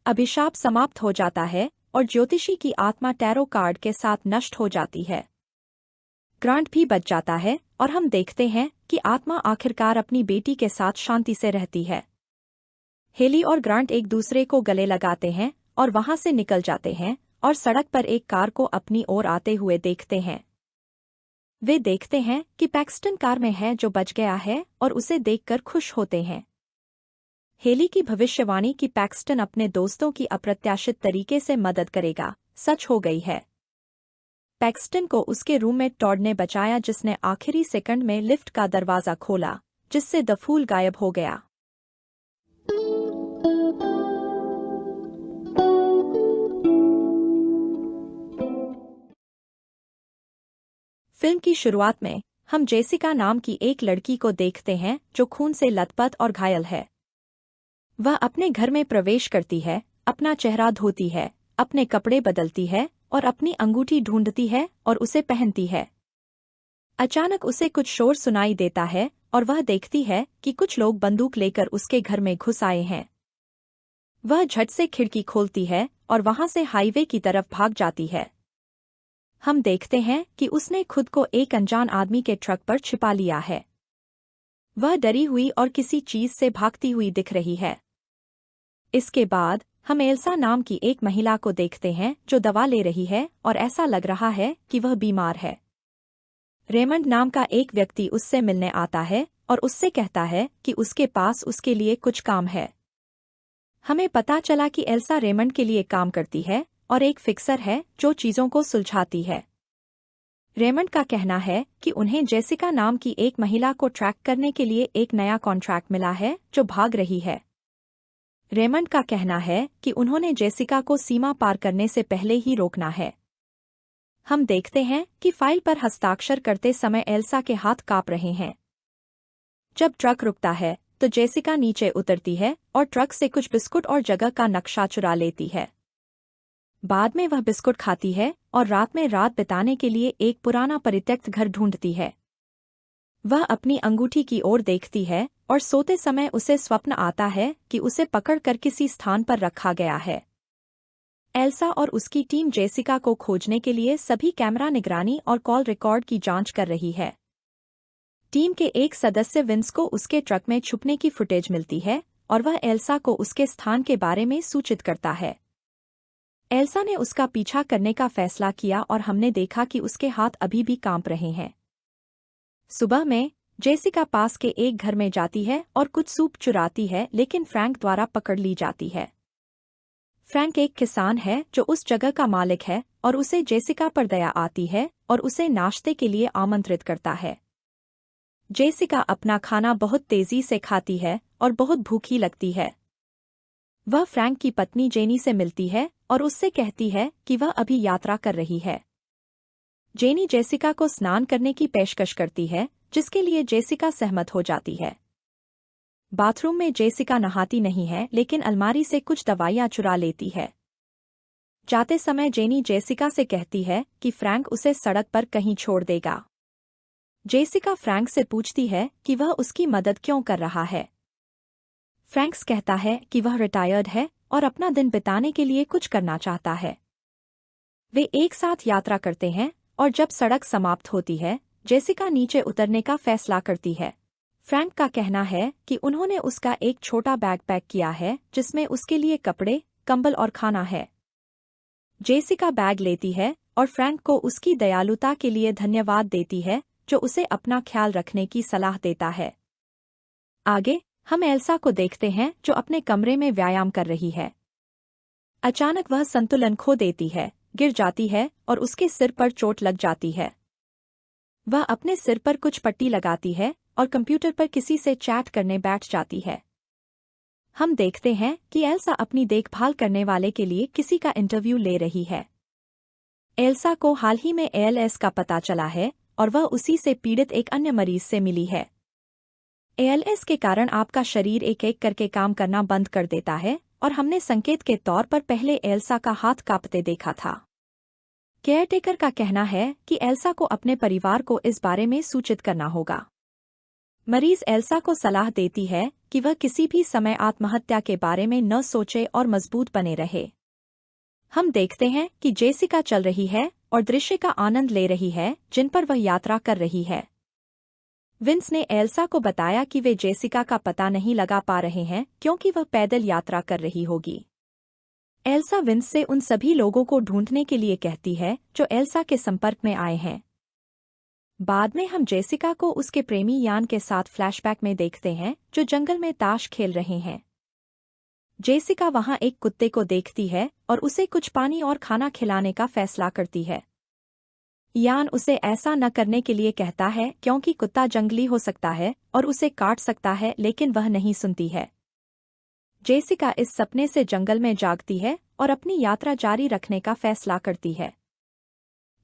Speaker 1: अभिशाप समाप्त हो जाता है और ज्योतिषी की आत्मा टैरो कार्ड के साथ नष्ट हो जाती है। ग्रांट भी बच जाता है और हम देखते हैं कि आत्मा आखिरकार अपनी बेटी के साथ शांति से रहती है। हेली और ग्रांट एक दूसरे को गले लगाते हैं और वहां से निकल जाते हैं और सड़क पर एक कार को अपनी ओर आते हुए देखते हैं। वे देखते हैं कि पैक्सटन कार में है जो बच गया है और उसे देखकर खुश होते हैं। हेली की भविष्यवाणी कि पैक्सटन अपने दोस्तों की अप्रत्याशित तरीके से मदद करेगा सच हो गई है। पैक्सटन को उसके रूममेट टॉड ने बचाया जिसने आखिरी सेकंड में लिफ्ट का दरवाजा खोला, जिससे द फूल गायब हो गया। फिल्म की शुरुआत में हम जेसिका नाम की एक लड़की को देखते हैं जो खून से लथपथ और घायल है। वह अपने घर में प्रवेश करती है, अपना चेहरा धोती है, अपने कपड़े बदलती है और अपनी अंगूठी ढूंढती है और उसे पहनती है। अचानक उसे कुछ शोर सुनाई देता है और वह देखती है कि कुछ लोग बंदूक लेकर उसके घर में घुस आए हैं। वह झट से खिड़की खोलती है और वहां से हाईवे की तरफ भाग जाती है। हम देखते हैं कि उसने खुद को एक अनजान आदमी के ट्रक पर छिपा लिया है। वह डरी हुई और किसी चीज से भागती हुई दिख रही है। इसके बाद हम एल्सा नाम की एक महिला को देखते हैं जो दवा ले रही है और ऐसा लग रहा है कि वह बीमार है। रेमंड नाम का एक व्यक्ति उससे मिलने आता है और उससे कहता है कि उसके पास उसके लिए कुछ काम है। हमें पता चला कि एल्सा रेमंड के लिए काम करती है और एक फिक्सर है जो चीजों को सुलझाती है। रेमंड का कहना है कि उन्हें जेसिका नाम की एक महिला को ट्रैक करने के लिए एक नया कॉन्ट्रैक्ट मिला है जो भाग रही है। रेमंड का कहना है कि उन्होंने जेसिका को सीमा पार करने से पहले ही रोकना है। हम देखते हैं कि फाइल पर हस्ताक्षर करते समय एल्सा के हाथ कांप रहे हैं। जब ट्रक रुकता है तो जेसिका नीचे उतरती है और ट्रक से कुछ बिस्कुट और जगह का नक्शा चुरा लेती है। बाद में वह बिस्कुट खाती है और रात में रात बिताने के लिए एक पुराना परित्यक्त घर ढूंढती है। वह अपनी अंगूठी की ओर देखती है और सोते समय उसे स्वप्न आता है कि उसे पकड़कर किसी स्थान पर रखा गया है। एल्सा और उसकी टीम जेसिका को खोजने के लिए सभी कैमरा निगरानी और कॉल रिकॉर्ड की जांच कर रही है। टीम के एक सदस्य विंस को उसके ट्रक में छुपने की फुटेज मिलती है और वह एल्सा को उसके स्थान के बारे में सूचित करता है। एल्सा ने उसका पीछा करने का फैसला किया और हमने देखा कि उसके हाथ अभी भी कांप रहे हैं। सुबह में जेसिका पास के एक घर में जाती है और कुछ सूप चुराती है, लेकिन फ्रैंक द्वारा पकड़ ली जाती है। फ्रैंक एक किसान है जो उस जगह का मालिक है और उसे जेसिका पर दया आती है और उसे नाश्ते के लिए आमंत्रित करता है। जेसिका अपना खाना बहुत तेजी से खाती है और बहुत भूखी लगती है। वह फ्रैंक की पत्नी जेनी से मिलती है और उससे कहती है कि वह अभी यात्रा कर रही है। जेनी जेसिका को स्नान करने की पेशकश करती है, जिसके लिए जेसिका सहमत हो जाती है। बाथरूम में जेसिका नहाती नहीं है, लेकिन अलमारी से कुछ दवाइयां चुरा लेती है। जाते समय जेनी जेसिका से कहती है कि फ्रैंक उसे सड़क पर कहीं छोड़ देगा। जेसिका फ्रैंक से पूछती है कि वह उसकी मदद क्यों कर रहा है। फ्रैंक्स कहता है कि वह रिटायर्ड है और अपना दिन बिताने के लिए कुछ करना चाहता है। वे एक साथ यात्रा करते हैं और जब सड़क समाप्त होती है, जेसिका नीचे उतरने का फैसला करती है। फ्रैंक का कहना है कि उन्होंने उसका एक छोटा बैग पैक किया है जिसमें उसके लिए कपड़े, कंबल और खाना है। जेसिका बैग लेती है और फ्रैंक को उसकी दयालुता के लिए धन्यवाद देती है, जो उसे अपना ख्याल रखने की सलाह देता है। आगे हम एल्सा को देखते हैं जो अपने कमरे में व्यायाम कर रही है। अचानक वह संतुलन खो देती है, गिर जाती है और उसके सिर पर चोट लग जाती है। वह अपने सिर पर कुछ पट्टी लगाती है और कंप्यूटर पर किसी से चैट करने बैठ जाती है। हम देखते हैं कि एल्सा अपनी देखभाल करने वाले के लिए किसी का इंटरव्यू ले रही है। एल्सा को हाल ही में एएलएस का पता चला है और वह उसी से पीड़ित एक अन्य मरीज से मिली है। एएलएस के कारण आपका शरीर एक एक करके काम करना बंद कर देता है और हमने संकेत के तौर पर पहले एल्सा का हाथ कांपते देखा था। केयरटेकर का कहना है कि एल्सा को अपने परिवार को इस बारे में सूचित करना होगा। मरीज एल्सा को सलाह देती है कि वह किसी भी समय आत्महत्या के बारे में न सोचे और मजबूत बने रहे। हम देखते हैं कि जेसिका चल रही है और दृश्य का आनंद ले रही है जिन पर वह यात्रा कर रही है। विंस ने एल्सा को बताया कि वे जेसिका का पता नहीं लगा पा रहे हैं क्योंकि वह पैदल यात्रा कर रही होगी। एल्सा विंस से उन सभी लोगों को ढूंढने के लिए कहती है जो एल्सा के संपर्क में आए हैं। बाद में हम जेसिका को उसके प्रेमी यान के साथ फ्लैशबैक में देखते हैं जो जंगल में ताश खेल रहे हैं। जेसिका वहां एक कुत्ते को देखती है और उसे कुछ पानी और खाना खिलाने का फैसला करती है। यान उसे ऐसा न करने के लिए कहता है क्योंकि कुत्ता जंगली हो सकता है और उसे काट सकता है, लेकिन वह नहीं सुनती है। जेसिका इस सपने से जंगल में जागती है और अपनी यात्रा जारी रखने का फैसला करती है।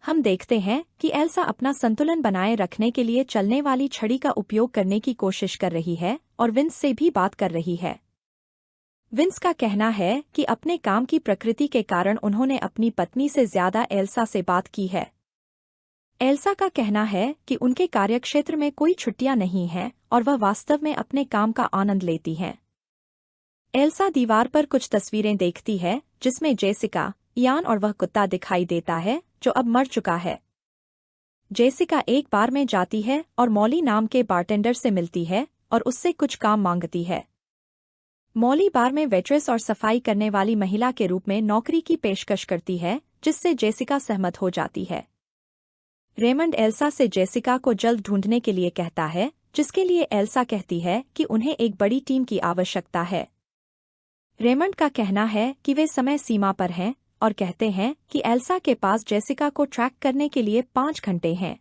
Speaker 1: हम देखते हैं कि एल्सा अपना संतुलन बनाए रखने के लिए चलने वाली छड़ी का उपयोग करने की कोशिश कर रही है और विंस से भी बात कर रही है। विंस का कहना है कि अपने काम की प्रकृति के कारण उन्होंने अपनी पत्नी से ज्यादा एल्सा से बात की है। एल्सा का कहना है कि उनके कार्यक्षेत्र में कोई छुट्टियां नहीं हैं और वह वास्तव में अपने काम का आनंद लेती हैं। एल्सा दीवार पर कुछ तस्वीरें देखती है जिसमें जेसिका, यान और वह कुत्ता दिखाई देता है जो अब मर चुका है। जेसिका एक बार में जाती है और मॉली नाम के बारटेंडर से मिलती है और उससे कुछ काम मांगती है। मॉली बार में वेट्रेस और सफाई करने वाली महिला के रूप में नौकरी की पेशकश करती है, जिससे जेसिका सहमत हो जाती है। रेमंड एल्सा से जेसिका को जल्द ढूंढने के लिए कहता है, जिसके लिए एल्सा कहती है कि उन्हें एक बड़ी टीम की आवश्यकता है। रेमंड का कहना है कि वे समय सीमा पर हैं और कहते हैं कि एल्सा के पास जेसिका को ट्रैक करने के लिए 5 घंटे हैं।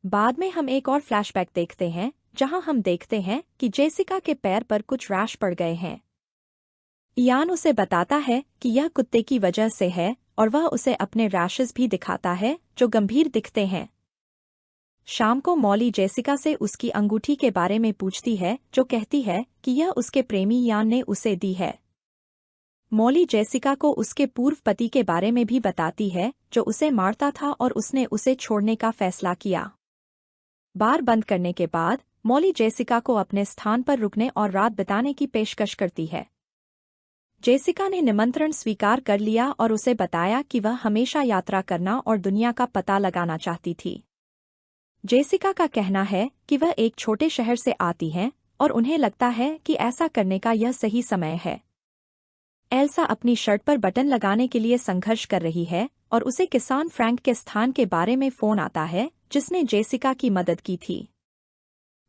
Speaker 1: बाद में हम एक और फ्लैशबैक देखते हैं जहां हम देखते हैं कि जेसिका के पैर पर कुछ रैश पड़ गए हैं। यान उसे बताता है कि यह कुत्ते की वजह से है और वह उसे अपने रैशेस भी दिखाता है जो गंभीर दिखते हैं। शाम को मॉली जेसिका से उसकी अंगूठी के बारे में पूछती है, जो कहती है कि यह उसके प्रेमी यान ने उसे दी है। मॉली जेसिका को उसके पूर्व पति के बारे में भी बताती है जो उसे मारता था और उसने उसे छोड़ने का फैसला किया। बार बंद करने के बाद मॉली जेसिका को अपने स्थान पर रुकने और रात बिताने की पेशकश करती है। जेसिका ने निमंत्रण स्वीकार कर लिया और उसे बताया कि वह हमेशा यात्रा करना और दुनिया का पता लगाना चाहती थी। जेसिका का कहना है कि वह एक छोटे शहर से आती हैं और उन्हें लगता है कि ऐसा करने का यह सही समय है। एल्सा अपनी शर्ट पर बटन लगाने के लिए संघर्ष कर रही है और उसे किसान फ्रैंक के स्थान के बारे में फोन आता है जिसने जेसिका की मदद की थी।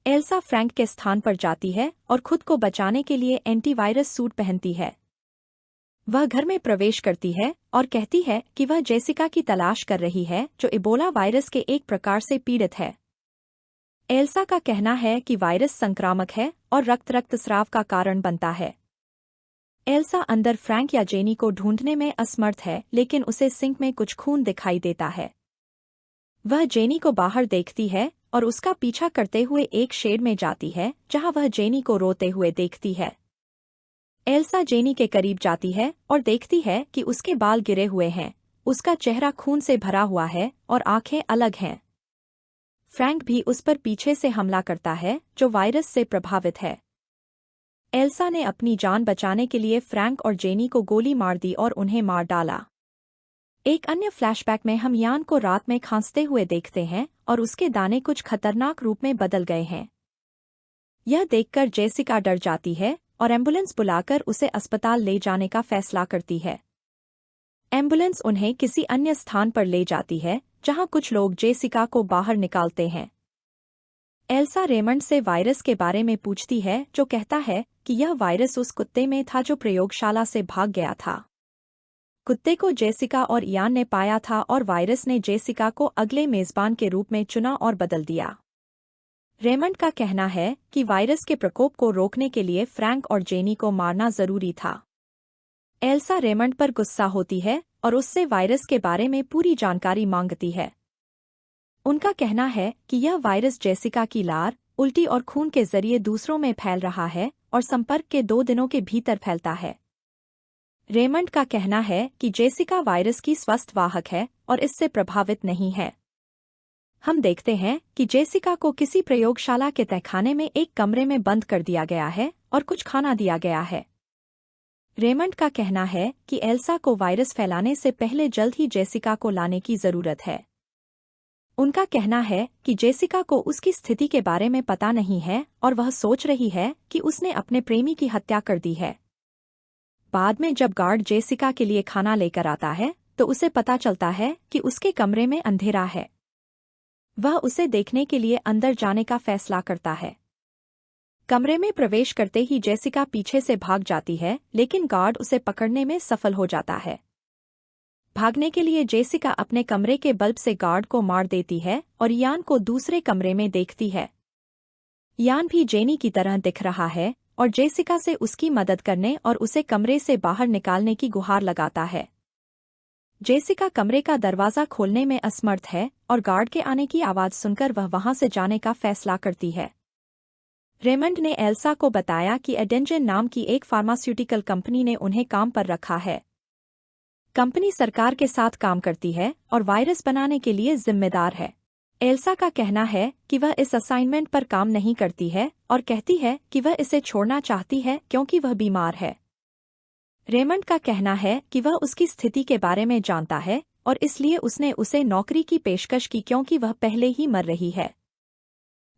Speaker 1: एल्सा फ्रैंक के स्थान पर जाती है और खुद को बचाने के लिए एंटीवायरस सूट पहनती है। वह घर में प्रवेश करती है और कहती है कि वह जेसिका की तलाश कर रही है जो इबोला वायरस के एक प्रकार से पीड़ित है। एल्सा का कहना है कि वायरस संक्रामक है और रक्तस्राव का कारण बनता है। एल्सा अंदर फ्रैंक या जेनी को ढूंढने में असमर्थ है, लेकिन उसे सिंक में कुछ खून दिखाई देता है। वह जेनी को बाहर देखती है और उसका पीछा करते हुए एक शेड में जाती है जहां वह जेनी को रोते हुए देखती है। एल्सा जेनी के करीब जाती है और देखती है कि उसके बाल गिरे हुए हैं, उसका चेहरा खून से भरा हुआ है और आंखें अलग हैं। फ्रैंक भी उस पर पीछे से हमला करता है जो वायरस से प्रभावित है। एल्सा ने अपनी जान बचाने के लिए फ्रैंक और जेनी को गोली मार दी और उन्हें मार डाला। एक अन्य फ्लैशबैक में हम यान को रात में खांसते हुए देखते हैं और उसके दाने कुछ खतरनाक रूप में बदल गए हैं। यह देखकर जेसिका डर जाती है और एम्बुलेंस बुलाकर उसे अस्पताल ले जाने का फैसला करती है। एम्बुलेंस उन्हें किसी अन्य स्थान पर ले जाती है जहां कुछ लोग जेसिका को बाहर निकालते हैं। एल्सा रेमंड से वायरस के बारे में पूछती है जो कहता है कि यह वायरस उस कुत्ते में था जो प्रयोगशाला से भाग गया था। कुत्ते को जेसिका और इयान ने पाया था और वायरस ने जेसिका को अगले मेजबान के रूप में चुना और बदल दिया। रेमंड का कहना है कि वायरस के प्रकोप को रोकने के लिए फ्रैंक और जेनी को मारना जरूरी था। एल्सा रेमंड पर गुस्सा होती है और उससे वायरस के बारे में पूरी जानकारी मांगती है। उनका कहना है कि यह वायरस जेसिका की लार, उल्टी और खून के जरिए दूसरों में फैल रहा है और संपर्क के 2 दिनों के भीतर फैलता है। रेमंड का कहना है कि जेसिका वायरस की स्वस्थ वाहक है और इससे प्रभावित नहीं है। हम देखते हैं कि जेसिका को किसी प्रयोगशाला के तहखाने में एक कमरे में बंद कर दिया गया है और कुछ खाना दिया गया है। रेमंड का कहना है कि एल्सा को वायरस फैलाने से पहले जल्द ही जेसिका को लाने की जरूरत है। उनका कहना है कि जेसिका को उसकी स्थिति के बारे में पता नहीं है और वह सोच रही है कि उसने अपने प्रेमी की हत्या कर दी है। बाद में जब गार्ड जेसिका के लिए खाना लेकर आता है तो उसे पता चलता है कि उसके कमरे में अंधेरा है। वह उसे देखने के लिए अंदर जाने का फैसला करता है। कमरे में प्रवेश करते ही जेसिका पीछे से भाग जाती है, लेकिन गार्ड उसे पकड़ने में सफल हो जाता है। भागने के लिए जेसिका अपने कमरे के बल्ब से गार्ड को मार देती है और इयान को दूसरे कमरे में देखती है। इयान भी जेनी की तरह दिख रहा है और जेसिका से उसकी मदद करने और उसे कमरे से बाहर निकालने की गुहार लगाता है। जेसिका कमरे का दरवाजा खोलने में असमर्थ है और गार्ड के आने की आवाज सुनकर वह वहां से जाने का फैसला करती है। रेमंड ने एल्सा को बताया कि एडेंजन नाम की एक फार्मास्यूटिकल कंपनी ने उन्हें काम पर रखा है। कंपनी सरकार के साथ काम करती है और वायरस बनाने के लिए जिम्मेदार है। एल्सा का कहना है कि वह इस असाइनमेंट पर काम नहीं करती है और कहती है कि वह इसे छोड़ना चाहती है क्योंकि वह बीमार है। रेमंड का कहना है कि वह उसकी स्थिति के बारे में जानता है और इसलिए उसने उसे नौकरी की पेशकश की क्योंकि वह पहले ही मर रही है।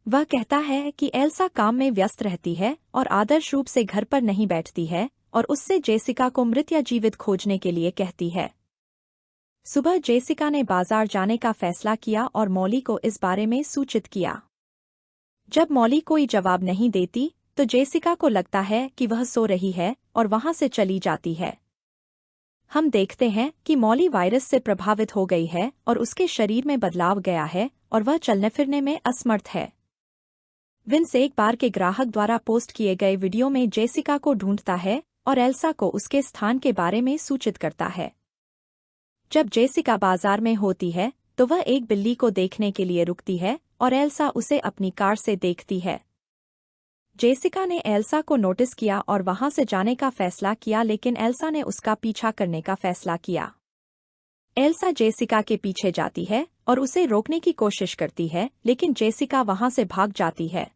Speaker 1: वह कहता है कि एल्सा काम में व्यस्त रहती है और आदर्श रूप से घर पर नहीं बैठती है और उससे जेसिका को मृत या जीवित खोजने के लिए कहती है। सुबह जेसिका ने बाजार जाने का फैसला किया और मॉली को इस बारे में सूचित किया। जब मॉली कोई जवाब नहीं देती तो जेसिका को लगता है कि वह सो रही है और वहां से चली जाती है। हम देखते हैं कि मॉली वायरस से प्रभावित हो गई है और उसके शरीर में बदलाव गया है और वह चलने फिरने में असमर्थ है। विंस एक बार के ग्राहक द्वारा पोस्ट किए गए वीडियो में जेसिका को ढूंढता है और एल्सा को उसके स्थान के बारे में सूचित करता है। जब जेसिका बाजार में होती है तो वह एक बिल्ली को देखने के लिए रुकती है और एल्सा उसे अपनी कार से देखती है। जेसिका ने एल्सा को नोटिस किया और वहां से जाने का फैसला किया, लेकिन एल्सा ने उसका पीछा करने का फैसला किया। एल्सा जेसिका के पीछे जाती है और उसे रोकने की कोशिश करती है, लेकिन जेसिका वहां से भाग जाती है।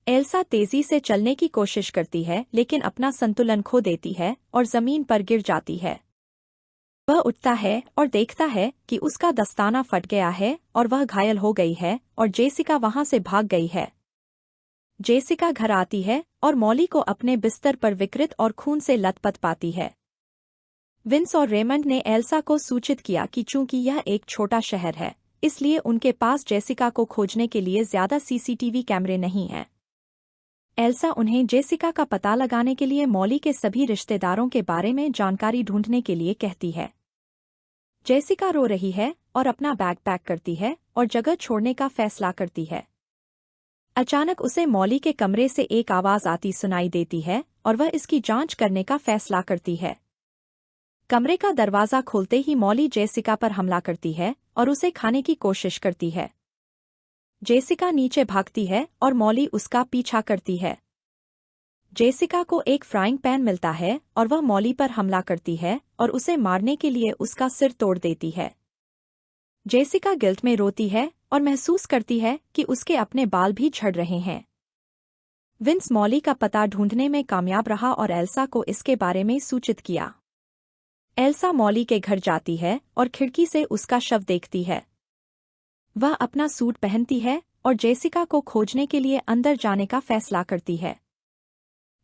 Speaker 1: एल्सा तेजी से चलने की कोशिश करती है लेकिन अपना संतुलन खो देती है और जमीन पर गिर जाती है। वह उठता है और देखता है कि उसका दस्ताना फट गया है और वह घायल हो गई है और जेसिका वहां से भाग गई है। जेसिका घर आती है और मॉली को अपने बिस्तर पर विकृत और खून से लथपथ पाती है। विंस और रेमंड ने एल्सा को सूचित किया कि चूंकि यह एक छोटा शहर है, इसलिए उनके पास जेसिका को खोजने के लिए ज्यादा सीसीटीवी कैमरे नहीं हैं। एल्सा उन्हें जेसिका का पता लगाने के लिए मॉली के सभी रिश्तेदारों के बारे में जानकारी ढूंढने के लिए कहती है। जेसिका रो रही है और अपना बैग पैक करती है और जगह छोड़ने का फैसला करती है। अचानक उसे मॉली के कमरे से एक आवाज आती सुनाई देती है और वह इसकी जांच करने का फैसला करती है। कमरे का दरवाजा खोलते ही मॉली जेसिका पर हमला करती है और उसे खाने की कोशिश करती है। जेसिका नीचे भागती है और मॉली उसका पीछा करती है। जेसिका को एक फ्राइंग पैन मिलता है और वह मॉली पर हमला करती है और उसे मारने के लिए उसका सिर तोड़ देती है। जेसिका गिल्ट में रोती है और महसूस करती है कि उसके अपने बाल भी झड़ रहे हैं। विंस मॉली का पता ढूंढने में कामयाब रहा और एल्सा को इसके बारे में सूचित किया। एल्सा मॉली के घर जाती है और खिड़की से उसका शव देखती है। वह अपना सूट पहनती है और जेसिका को खोजने के लिए अंदर जाने का फैसला करती है।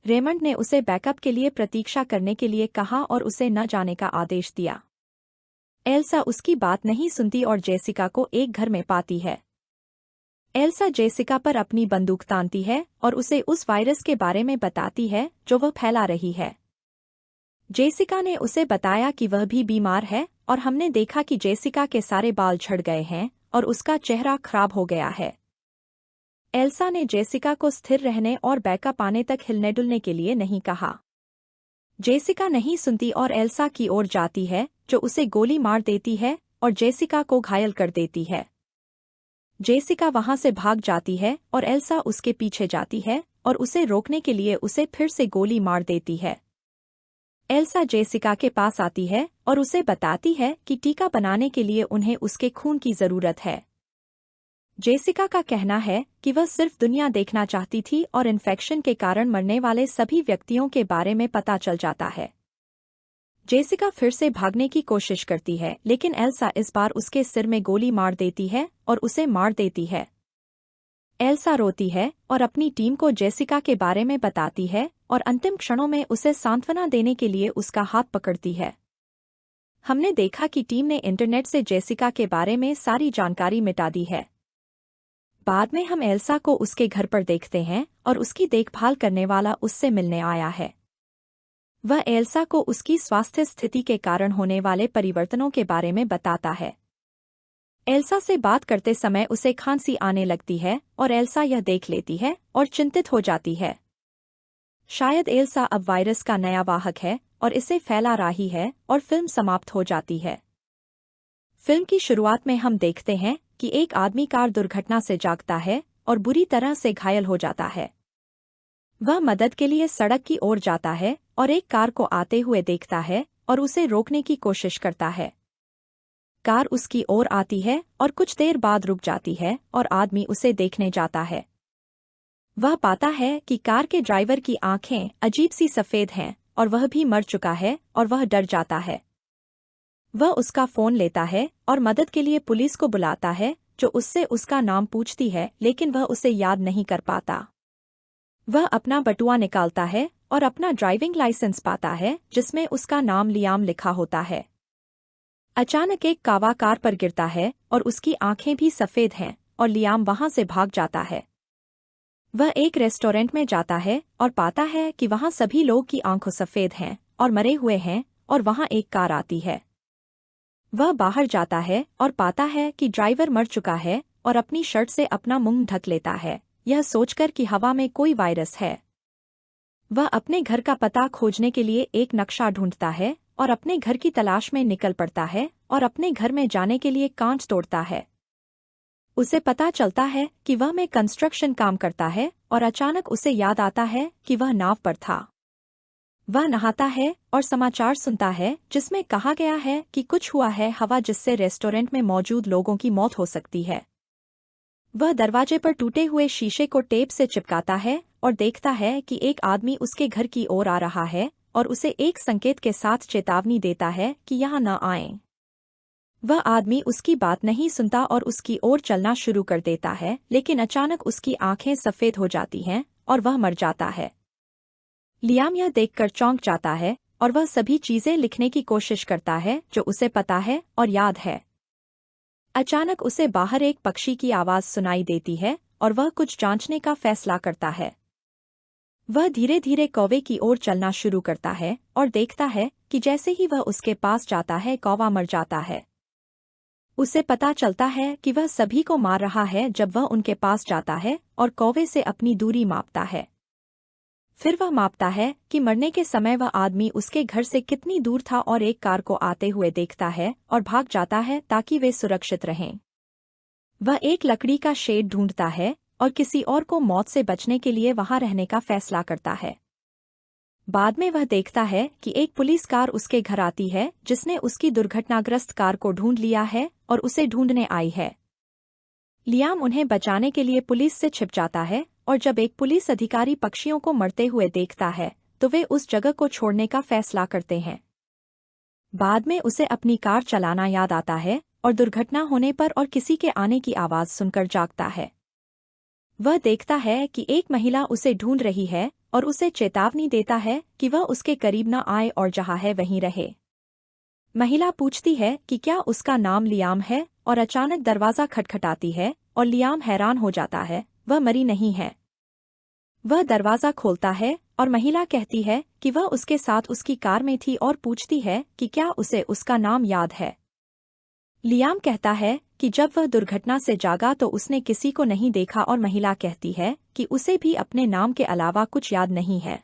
Speaker 1: रेमंड ने उसे बैकअप के लिए प्रतीक्षा करने के लिए कहा और उसे न जाने का आदेश दिया। एल्सा उसकी बात नहीं सुनती और जेसिका को एक घर में पाती है। एल्सा जेसिका पर अपनी बंदूक तानती है और उसे उस वायरस के बारे में बताती है जो वह फैला रही है। जेसिका ने उसे बताया कि वह भी बीमार है और हमने देखा कि जेसिका के सारे बाल झड़ गए हैं और उसका चेहरा खराब हो गया है। एल्सा ने जेसिका को स्थिर रहने और बैकअप आने तक हिलने डुलने के लिए नहीं कहा। जेसिका नहीं सुनती और एल्सा की ओर जाती है जो उसे गोली मार देती है और जेसिका को घायल कर देती है। जेसिका वहां से भाग जाती है और एल्सा उसके पीछे जाती है और उसे रोकने के लिए उसे फिर से गोली मार देती है। एल्सा जेसिका के पास आती है और उसे बताती है कि टीका बनाने के लिए उन्हें उसके खून की जरूरत है। जेसिका का कहना है कि वह सिर्फ दुनिया देखना चाहती थी और इन्फेक्शन के कारण मरने वाले सभी व्यक्तियों के बारे में पता चल जाता है। जेसिका फिर से भागने की कोशिश करती है लेकिन एल्सा इस बार उसके सिर में गोली मार देती है और उसे मार देती है। एल्सा रोती है और अपनी टीम को जेसिका के बारे में बताती है और अंतिम क्षणों में उसे सांत्वना देने के लिए उसका हाथ पकड़ती है। हमने देखा कि टीम ने इंटरनेट से जेसिका के बारे में सारी जानकारी मिटा दी है। बाद में हम एल्सा को उसके घर पर देखते हैं और उसकी देखभाल करने वाला उससे मिलने आया है। वह एल्सा को उसकी स्वास्थ्य स्थिति के कारण होने वाले परिवर्तनों के बारे में बताता है। एल्सा से बात करते समय उसे खांसी आने लगती है और एल्सा यह देख लेती है और चिंतित हो जाती है। शायद एल्सा अब वायरस का नया वाहक है और इसे फैला रही है और फिल्म समाप्त हो जाती है। फिल्म की शुरुआत में हम देखते हैं कि एक आदमी कार दुर्घटना से जागता है और बुरी तरह से घायल हो जाता है। वह मदद के लिए सड़क की ओर जाता है और एक कार को आते हुए देखता है और उसे रोकने की कोशिश करता है। कार उसकी ओर आती है और कुछ देर बाद रुक जाती है और आदमी उसे देखने जाता है। वह पाता है कि कार के ड्राइवर की आंखें अजीब सी सफेद हैं और वह भी मर चुका है और वह डर जाता है। वह उसका फोन लेता है और मदद के लिए पुलिस को बुलाता है जो उससे उसका नाम पूछती है लेकिन वह उसे याद नहीं कर पाता। वह अपना बटुआ निकालता है और अपना ड्राइविंग लाइसेंस पाता है जिसमें उसका नाम लियाम लिखा होता है। अचानक एक कावा कार पर गिरता है और उसकी आंखें भी सफेद हैं और लियाम वहां से भाग जाता है। वह एक रेस्टोरेंट में जाता है और पाता है कि वहां सभी लोग की आंखें सफेद हैं और मरे हुए हैं और वहां एक कार आती है। वह बाहर जाता है और पाता है कि ड्राइवर मर चुका है और अपनी शर्ट से अपना मुंह ढक लेता है, यह सोचकर कि हवा में कोई वायरस है। वह अपने घर का पता खोजने के लिए एक नक्शा ढूंढता है और अपने घर की तलाश में निकल पड़ता है और अपने घर में जाने के लिए कांच तोड़ता है। उसे पता चलता है कि वह में कंस्ट्रक्शन काम करता है और अचानक उसे याद आता है कि वह नाव पर था। वह नहाता है और समाचार सुनता है जिसमें कहा गया है कि कुछ हुआ है हवा जिससे रेस्टोरेंट में मौजूद लोगों की मौत हो सकती है। वह दरवाजे पर टूटे हुए शीशे को टेप से चिपकाता है और देखता है कि एक आदमी उसके घर की ओर आ रहा है और उसे एक संकेत के साथ चेतावनी देता है कि यहाँ न आएं। वह आदमी उसकी बात नहीं सुनता और उसकी ओर चलना शुरू कर देता है लेकिन अचानक उसकी आंखें सफेद हो जाती हैं और वह मर जाता है। लियाम यह देखकर चौंक जाता है और वह सभी चीजें लिखने की कोशिश करता है जो उसे पता है और याद है। अचानक उसे बाहर एक पक्षी की आवाज सुनाई देती है और वह कुछ जांचने का फैसला करता है। वह धीरे धीरे कौवे की ओर चलना शुरू करता है और देखता है कि जैसे ही वह उसके पास जाता है कौवा मर जाता है। उसे पता चलता है कि वह सभी को मार रहा है जब वह उनके पास जाता है और कौवे से अपनी दूरी मापता है। फिर वह मापता है कि मरने के समय वह आदमी उसके घर से कितनी दूर था और एक कार को आते हुए देखता है और भाग जाता है ताकि वे सुरक्षित रहें। वह एक लकड़ी का शेड ढूंढता है और किसी और को मौत से बचने के लिए वहां रहने का फैसला करता है। बाद में वह देखता है कि एक पुलिस कार उसके घर आती है जिसने उसकी दुर्घटनाग्रस्त कार को ढूंढ लिया है और उसे ढूंढने आई है। लियाम उन्हें बचाने के लिए पुलिस से छिप जाता है और जब एक पुलिस अधिकारी पक्षियों को मरते हुए देखता है तो वे उस जगह को छोड़ने का फैसला करते हैं। बाद में उसे अपनी कार चलाना याद आता है और दुर्घटना होने पर और किसी के आने की आवाज सुनकर जागता है। वह देखता है कि एक महिला उसे ढूंढ रही है और उसे चेतावनी देता है कि वह उसके करीब न आए और जहाँ है वहीं रहे। महिला पूछती है कि क्या उसका नाम लियाम है और अचानक दरवाजा खटखटाती है और लियाम हैरान हो जाता है, वह मरी नहीं है। वह दरवाजा खोलता है और महिला कहती है कि वह उसके साथ उसकी कार में थी और पूछती है कि क्या उसे उसका नाम याद है। लियाम कहता है कि जब वह दुर्घटना से जागा तो उसने किसी को नहीं देखा और महिला कहती है कि उसे भी अपने नाम के अलावा कुछ याद नहीं है।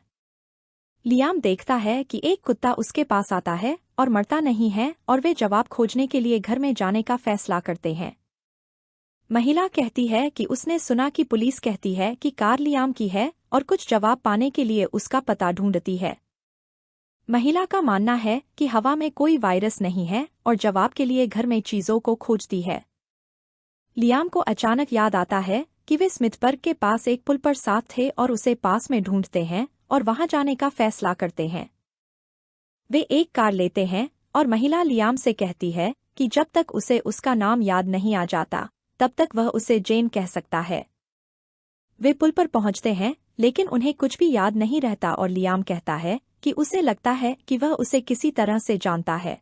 Speaker 1: लियाम देखता है कि एक कुत्ता उसके पास आता है और मरता नहीं है और वे जवाब खोजने के लिए घर में जाने का फैसला करते हैं। महिला कहती है कि उसने सुना कि पुलिस कहती है कि कार लियाम की है और कुछ जवाब पाने के लिए उसका पता ढूंढती है। महिला का मानना है कि हवा में कोई वायरस नहीं है और जवाब के लिए घर में चीजों को खोजती है। लियाम को अचानक याद आता है कि वे स्मिथबर्ग के पास एक पुल पर साथ थे और उसे पास में ढूंढते हैं और वहां जाने का फैसला करते हैं। वे एक कार लेते हैं और महिला लियाम से कहती है कि जब तक उसे उसका नाम याद नहीं आ जाता तब तक वह उसे जेन कह सकता है। वे पुल पर पहुंचते हैं लेकिन उन्हें कुछ भी याद नहीं रहता और लियाम कहता है कि उसे लगता है कि वह उसे किसी तरह से जानता है।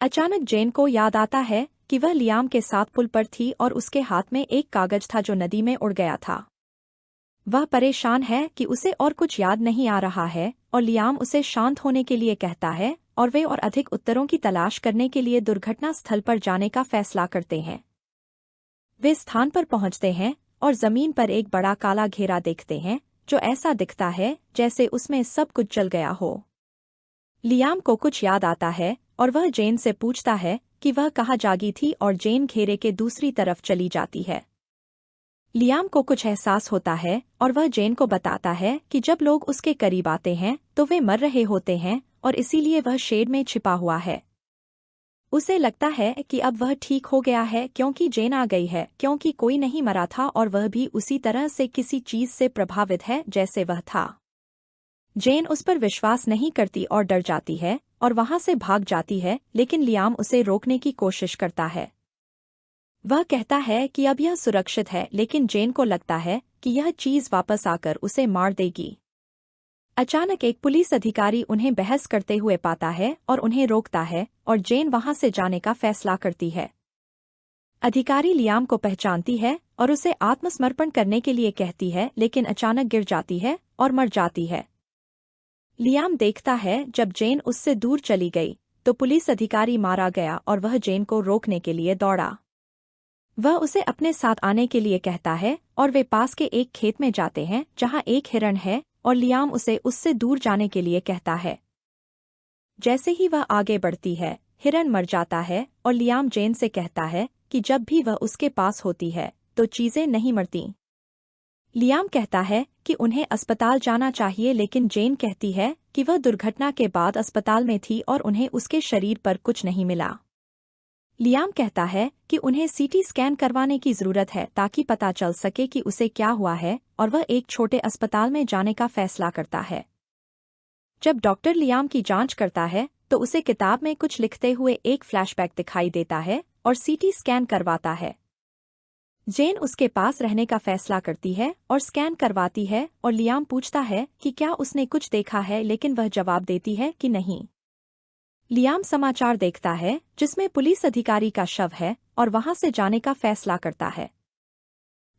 Speaker 1: अचानक जेन को याद आता है कि वह लियाम के साथ पुल पर थी और उसके हाथ में एक कागज था जो नदी में उड़ गया था। वह परेशान है कि उसे और कुछ याद नहीं आ रहा है और लियाम उसे शांत होने के लिए कहता है और वे और अधिक उत्तरों की तलाश करने के लिए दुर्घटना स्थल पर जाने का फैसला करते हैं। वे स्थान पर पहुंचते हैं और जमीन पर एक बड़ा काला घेरा देखते हैं जो ऐसा दिखता है जैसे उसमें सब कुछ जल गया हो। लियाम को कुछ याद आता है और वह जेन से पूछता है कि वह कहाँ जागी थी और जेन घेरे के दूसरी तरफ चली जाती है। लियाम को कुछ एहसास होता है और वह जेन को बताता है कि जब लोग उसके करीब आते हैं तो वे मर रहे होते हैं और इसीलिए वह शेड में छिपा हुआ है। उसे लगता है कि अब वह ठीक हो गया है क्योंकि जेन आ गई है, क्योंकि कोई नहीं मरा था और वह भी उसी तरह से किसी चीज से प्रभावित है जैसे वह था। जेन उस पर विश्वास नहीं करती और डर जाती है और वहां से भाग जाती है, लेकिन लियाम उसे रोकने की कोशिश करता है। वह कहता है कि अब यह सुरक्षित है, लेकिन जेन को लगता है कि यह चीज वापस आकर उसे मार देगी। अचानक एक पुलिस अधिकारी उन्हें बहस करते हुए पाता है और उन्हें रोकता है और जेन वहां से जाने का फैसला करती है। अधिकारी लियाम को पहचानती है और उसे आत्मसमर्पण करने के लिए कहती है, लेकिन अचानक गिर जाती है और मर जाती है। लियाम देखता है जब जेन उससे दूर चली गई तो पुलिस अधिकारी मारा गया और वह जेन को रोकने के लिए दौड़ा। वह उसे अपने साथ आने के लिए कहता है और वे पास के एक खेत में जाते हैं जहां एक हिरण है और लियाम उसे उससे दूर जाने के लिए कहता है। जैसे ही वह आगे बढ़ती है, हिरण मर जाता है और लियाम जेन से कहता है कि जब भी वह उसके पास होती है तो चीजें नहीं मरती। लियाम कहता है कि उन्हें अस्पताल जाना चाहिए, लेकिन जेन कहती है कि वह दुर्घटना के बाद अस्पताल में थी और उन्हें उसके शरीर पर कुछ नहीं मिला। लियाम कहता है कि उन्हें सीटी स्कैन करवाने की जरूरत है ताकि पता चल सके कि उसे क्या हुआ है और वह एक छोटे अस्पताल में जाने का फैसला करता है। जब डॉक्टर लियाम की जांच करता है तो उसे किताब में कुछ लिखते हुए एक फ्लैशबैक दिखाई देता है और सीटी स्कैन करवाता है। जेन उसके पास रहने का फैसला करती है और स्कैन करवाती है और लियाम पूछता है कि क्या उसने कुछ देखा है, लेकिन वह जवाब देती है कि नहीं। लियाम समाचार देखता है जिसमें पुलिस अधिकारी का शव है और वहां से जाने का फैसला करता है।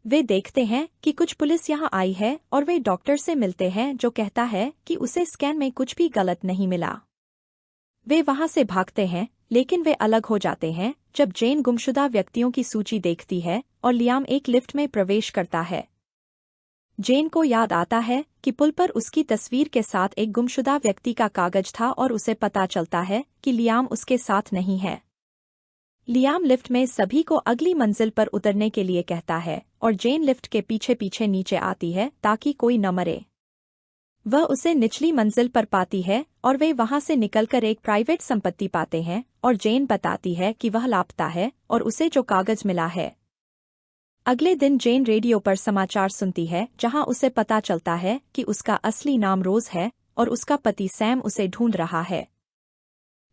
Speaker 1: वे देखते हैं कि कुछ पुलिस यहाँ आई है और वे डॉक्टर से मिलते हैं जो कहता है कि उसे स्कैन में कुछ भी गलत नहीं मिला। वे वहां से भागते हैं, लेकिन वे अलग हो जाते हैं जब जेन गुमशुदा व्यक्तियों की सूची देखती है और लियाम एक लिफ्ट में प्रवेश करता है। जेन को याद आता है कि पुल पर उसकी तस्वीर के साथ एक गुमशुदा व्यक्ति का कागज था और उसे पता चलता है कि लियाम उसके साथ नहीं है। लियाम लिफ्ट में सभी को अगली मंजिल पर उतरने के लिए कहता है और जेन लिफ्ट के पीछे पीछे नीचे आती है ताकि कोई न मरे। वह उसे निचली मंजिल पर पाती है और वे वहां से निकलकर एक प्राइवेट संपत्ति पाते हैं और जेन बताती है कि वह लापता है और उसे जो कागज मिला है। अगले दिन जेन रेडियो पर समाचार सुनती है जहां उसे पता चलता है कि उसका असली नाम रोज है और उसका पति सैम उसे ढूंढ रहा है।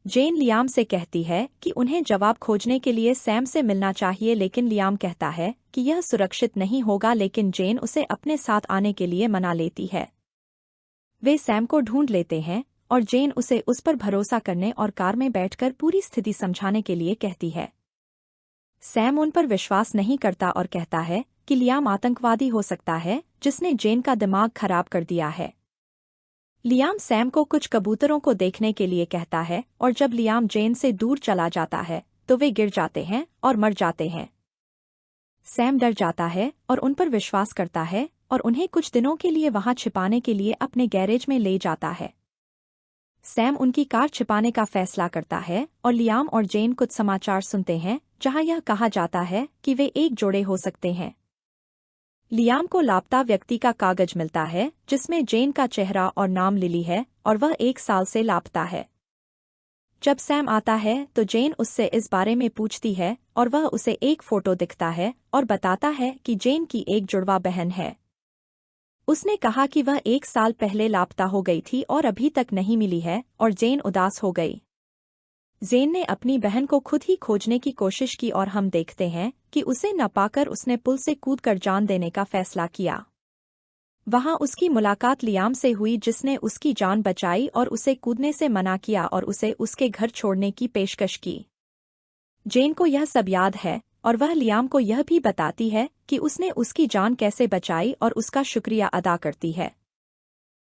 Speaker 1: जेन लियाम से कहती है कि उन्हें जवाब खोजने के लिए सैम से मिलना चाहिए, लेकिन लियाम कहता है कि यह सुरक्षित नहीं होगा, लेकिन जेन उसे अपने साथ आने के लिए मना लेती है। वे सैम को ढूंढ लेते हैं और जेन उसे उस पर भरोसा करने और कार में बैठकर पूरी स्थिति समझाने के लिए कहती है। सैम उन पर विश्वास नहीं करता और कहता है कि लियाम आतंकवादी हो सकता है जिसने जेन का दिमाग खराब कर दिया है। लियाम सैम को कुछ कबूतरों को देखने के लिए कहता है और जब लियाम जेन से दूर चला जाता है तो वे गिर जाते हैं और मर जाते हैं। सैम डर जाता है और उन पर विश्वास करता है और उन्हें कुछ दिनों के लिए वहां छिपाने के लिए अपने गैरेज में ले जाता है। सैम उनकी कार छिपाने का फैसला करता है और लियाम और जेन कुछ समाचार सुनते हैं जहां यह कहा जाता है कि वे एक जोड़े हो सकते हैं। लियाम को लापता व्यक्ति का कागज मिलता है जिसमें जेन का चेहरा और नाम लिली है और वह 1 साल से लापता है। जब सैम आता है तो जेन उससे इस बारे में पूछती है और वह उसे एक फोटो दिखता है और बताता है कि जेन की एक जुड़वा बहन है। उसने कहा कि वह 1 साल पहले लापता हो गई थी और अभी तक नहीं मिली है और जेन उदास हो गई। जेन ने अपनी बहन को खुद ही खोजने की कोशिश की और हम देखते हैं कि उसे न पाकर उसने पुल से कूदकर जान देने का फैसला किया। वहां उसकी मुलाकात लियाम से हुई जिसने उसकी जान बचाई और उसे कूदने से मना किया और उसे उसके घर छोड़ने की पेशकश की। जेन को यह सब याद है और वह लियाम को यह भी बताती है कि उसने उसकी जान कैसे बचाई और उसका शुक्रिया अदा करती है।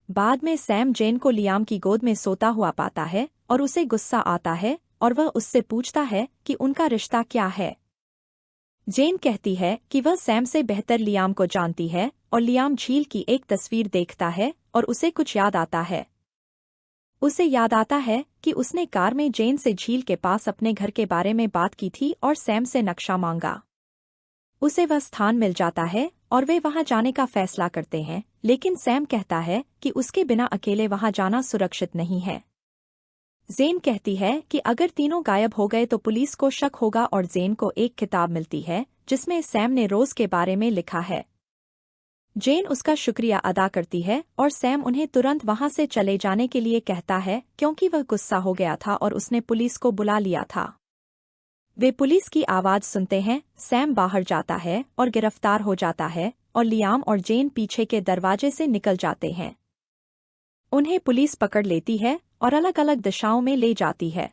Speaker 1: बाद में सैम जेन को लियाम की गोद में सोता हुआ पाता है और उसे गुस्सा आता है और वह उससे पूछता है कि उनका रिश्ता क्या है। जेन कहती है कि वह सैम से बेहतर लियाम को जानती है और लियाम झील की एक तस्वीर देखता है और उसे कुछ याद आता है। उसे याद आता है कि उसने कार में जेन से झील के पास अपने घर के बारे में बात की थी और सैम से नक्शा मांगा। उसे वह स्थान मिल जाता है और वे वहां जाने का फैसला करते हैं, लेकिन सैम कहता है कि उसके बिना अकेले वहां जाना सुरक्षित नहीं है। जेन कहती है कि अगर तीनों गायब हो गए तो पुलिस को शक होगा और जेन को एक किताब मिलती है जिसमें सैम ने रोज के बारे में लिखा है। जेन उसका शुक्रिया अदा करती है और सैम उन्हें तुरंत वहां से चले जाने के लिए कहता है क्योंकि वह गुस्सा हो गया था और उसने पुलिस को बुला लिया था। वे पुलिस की आवाज सुनते हैं, सैम बाहर जाता है और गिरफ्तार हो जाता है और लियाम और जेन पीछे के दरवाजे से निकल जाते हैं। उन्हें पुलिस पकड़ लेती है और अलग अलग दिशाओं में ले जाती है।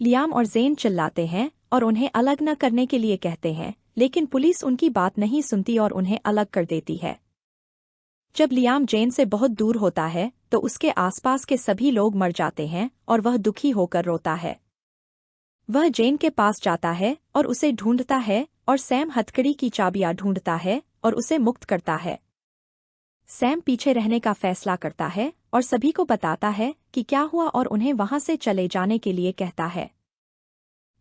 Speaker 1: लियाम और जेन चिल्लाते हैं और उन्हें अलग न करने के लिए कहते हैं, लेकिन पुलिस उनकी बात नहीं सुनती और उन्हें अलग कर देती है। जब लियाम जेन से बहुत दूर होता है तो उसके आसपास के सभी लोग मर जाते हैं और वह दुखी होकर रोता है। वह जेन के पास जाता है और उसे ढूंढता है और सैम हथकड़ी की चाबियां ढूंढता है और उसे मुक्त करता है। सैम पीछे रहने का फैसला करता है और सभी को बताता है कि क्या हुआ और उन्हें वहां से चले जाने के लिए कहता है।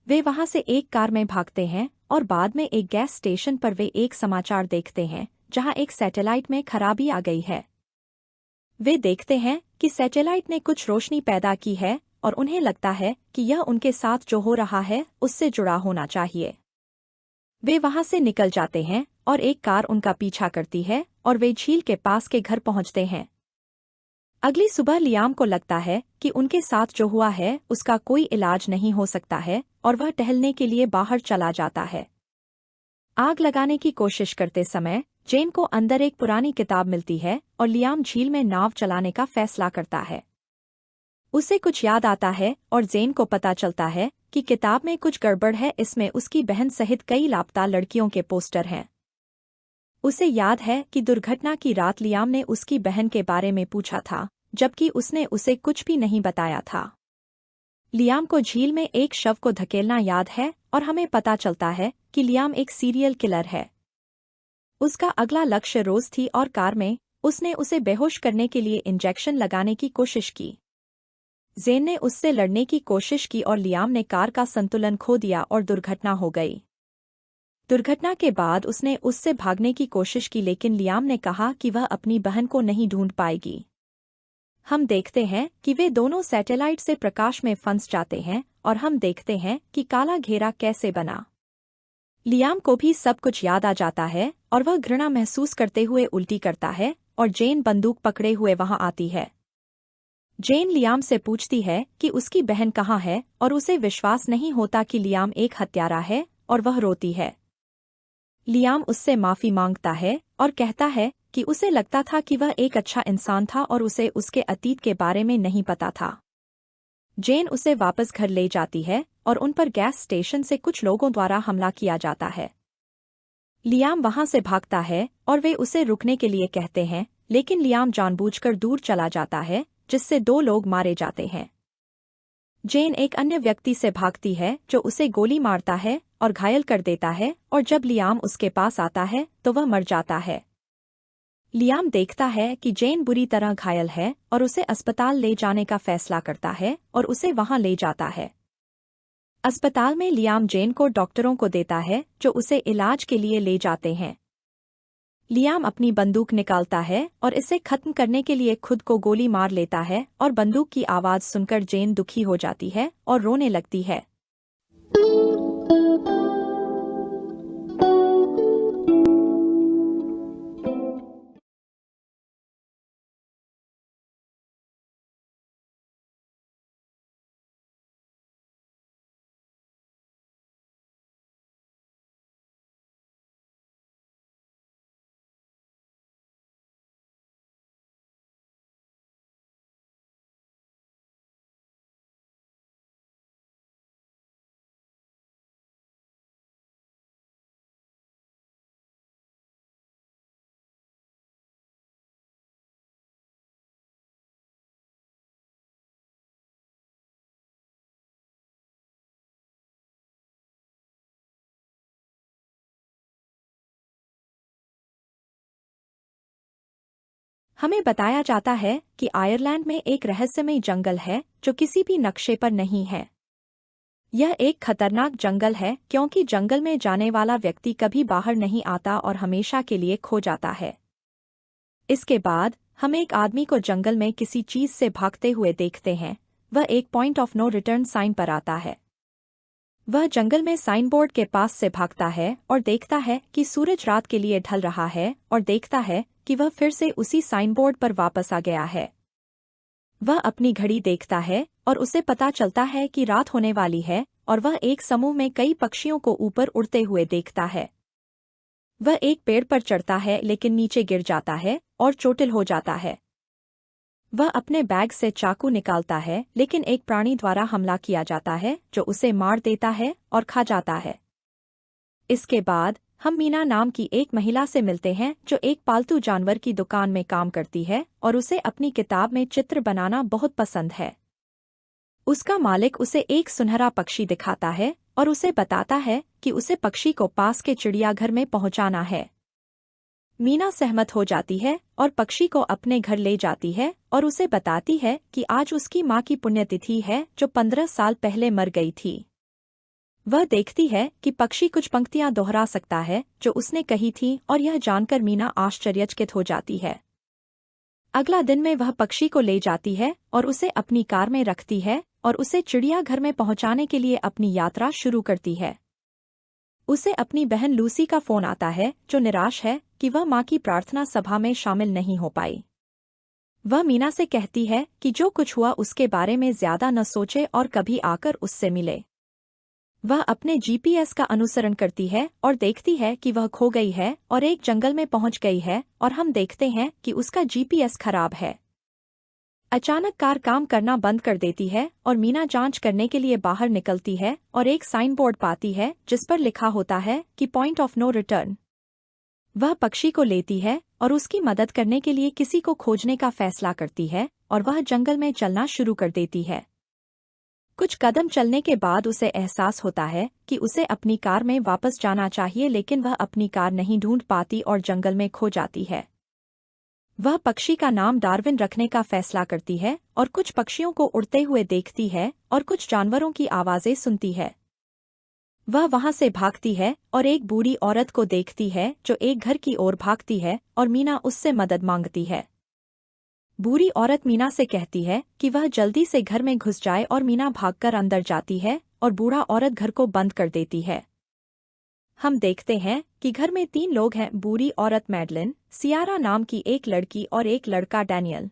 Speaker 1: वे वहां से एक कार में भागते हैं और बाद में एक गैस स्टेशन पर वे एक समाचार देखते हैं जहां एक सैटेलाइट में खराबी आ गई है। वे देखते हैं कि सैटेलाइट ने कुछ रोशनी पैदा की है और उन्हें लगता है कि यह उनके साथ जो हो रहा है उससे जुड़ा होना चाहिए। वे वहां से निकल जाते हैं और एक कार उनका पीछा करती है और वे झील के पास के घर पहुंचते हैं। अगली सुबह लियाम को लगता है कि उनके साथ जो हुआ है उसका कोई इलाज नहीं हो सकता है और वह टहलने के लिए बाहर चला जाता है। आग लगाने की कोशिश करते समय जेन को अंदर एक पुरानी किताब मिलती है और लियाम झील में नाव चलाने का फैसला करता है। उसे कुछ याद आता है और जेन को पता चलता है कि किताब में कुछ गड़बड़ है, इसमें उसकी बहन सहित कई लापता लड़कियों के पोस्टर हैं। उसे याद है कि दुर्घटना की रात लियाम ने उसकी बहन के बारे में पूछा था, जबकि उसने उसे कुछ भी नहीं बताया था। लियाम को झील में एक शव को धकेलना याद है और हमें पता चलता है कि लियाम एक सीरियल किलर है। उसका अगला लक्ष्य रोज थी और कार में उसने उसे बेहोश करने के लिए इंजेक्शन लगाने की कोशिश की। जेन ने उससे लड़ने की कोशिश की और लियाम ने कार का संतुलन खो दिया और दुर्घटना हो गई। दुर्घटना के बाद उसने उससे भागने की कोशिश की, लेकिन लियाम ने कहा कि वह अपनी बहन को नहीं ढूंढ पाएगी। हम देखते हैं कि वे दोनों सैटेलाइट से प्रकाश में फंस जाते हैं और हम देखते हैं कि काला घेरा कैसे बना। लियाम को भी सब कुछ याद आ जाता है और वह घृणा महसूस करते हुए उल्टी करता है और जेन बंदूक पकड़े हुए वहां आती है। जेन लियाम से पूछती है कि उसकी बहन कहाँ है और उसे विश्वास नहीं होता कि लियाम एक हत्यारा है और वह रोती है। लियाम उससे माफी मांगता है और कहता है कि उसे लगता था कि वह एक अच्छा इंसान था और उसे उसके अतीत के बारे में नहीं पता था। जेन उसे वापस घर ले जाती है और उन पर गैस स्टेशन से कुछ लोगों द्वारा हमला किया जाता है। लियाम वहां से भागता है और वे उसे रुकने के लिए कहते हैं, लेकिन लियाम जानबूझकर दूर चला जाता है, जिससे 2 लोग मारे जाते हैं। जेन एक अन्य व्यक्ति से भागती है जो उसे गोली मारता है और घायल कर देता है, और जब लियाम उसके पास आता है तो वह मर जाता है। लियाम देखता है कि जेन बुरी तरह घायल है और उसे अस्पताल ले जाने का फैसला करता है और उसे वहां ले जाता है। अस्पताल में लियाम जेन को डॉक्टरों को देता है जो उसे इलाज के लिए ले जाते हैं। लियाम अपनी बंदूक निकालता है और इसे खत्म करने के लिए खुद को गोली मार लेता है और बंदूक की आवाज सुनकर जेन दुखी हो जाती है और रोने लगती है। हमें बताया जाता है कि आयरलैंड में एक रहस्यमय जंगल है जो किसी भी नक्शे पर नहीं है। यह एक खतरनाक जंगल है क्योंकि जंगल में जाने वाला व्यक्ति कभी बाहर नहीं आता और हमेशा के लिए खो जाता है। इसके बाद हम एक आदमी को जंगल में किसी चीज से भागते हुए देखते हैं। वह एक point of no return sign पर आता है। वह जंगल में साइन बोर्ड के पास से भागता है और देखता है कि सूरज रात के लिए ढल रहा है, और देखता है कि वह फिर से उसी साइन बोर्ड पर वापस आ गया है। वह अपनी घड़ी देखता है और उसे पता चलता है कि रात होने वाली है, और वह एक समूह में कई पक्षियों को ऊपर उड़ते हुए देखता है। वह एक पेड़ पर चढ़ता है लेकिन नीचे गिर जाता है और चोटिल हो जाता है। वह अपने बैग से चाकू निकालता है, लेकिन एक प्राणी द्वारा हमला किया जाता है जो उसे मार देता है और खा जाता है। इसके बाद हम मीना नाम की एक महिला से मिलते हैं जो एक पालतू जानवर की दुकान में काम करती है और उसे अपनी किताब में चित्र बनाना बहुत पसंद है। उसका मालिक उसे एक सुनहरा पक्षी दिखाता है और उसे बताता है कि उसे पक्षी को पास के चिड़ियाघर में पहुंचाना है। मीना सहमत हो जाती है और पक्षी को अपने घर ले जाती है और उसे बताती है कि आज उसकी माँ की पुण्यतिथि है जो 15 साल पहले मर गई थी। वह देखती है कि पक्षी कुछ पंक्तियां दोहरा सकता है जो उसने कही थी, और यह जानकर मीना आश्चर्यचकित हो जाती है। अगला दिन में वह पक्षी को ले जाती है और उसे अपनी कार में रखती है और उसे चिड़ियाघर में पहुंचाने के लिए अपनी यात्रा शुरू करती है। उसे अपनी बहन लूसी का फोन आता है जो निराश है कि वह माँ की प्रार्थना सभा में शामिल नहीं हो पाई। वह मीना से कहती है कि जो कुछ हुआ उसके बारे में ज्यादा न सोचे और कभी आकर उससे मिले। वह अपने जीपीएस का अनुसरण करती है और देखती है कि वह खो गई है और एक जंगल में पहुंच गई है, और हम देखते हैं कि उसका जीपीएस खराब है। अचानक कार काम करना बंद कर देती है और मीना जांच करने के लिए बाहर निकलती है और एक साइन बोर्ड पाती है जिस पर लिखा होता है कि पॉइंट ऑफ नो रिटर्न। वह पक्षी को लेती है और उसकी मदद करने के लिए किसी को खोजने का फैसला करती है और वह जंगल में चलना शुरू कर देती है। कुछ कदम चलने के बाद उसे एहसास होता है कि उसे अपनी कार में वापस जाना चाहिए, लेकिन वह अपनी कार नहीं ढूंढ पाती और जंगल में खो जाती है। वह पक्षी का नाम डार्विन रखने का फैसला करती है और कुछ पक्षियों को उड़ते हुए देखती है और कुछ जानवरों की आवाजें सुनती है। वह वहां से भागती है और एक बूढ़ी औरत को देखती है जो एक घर की ओर भागती है और मीना उससे मदद मांगती है। बूढ़ी औरत मीना से कहती है कि वह जल्दी से घर में घुस जाए और मीना भागकर अंदर जाती है और बूढ़ा औरत घर को बंद कर देती है। हम देखते हैं कि घर में 3 लोग हैं, बूढ़ी औरत मैडलिन, सियारा नाम की एक लड़की और एक लड़का डैनियल।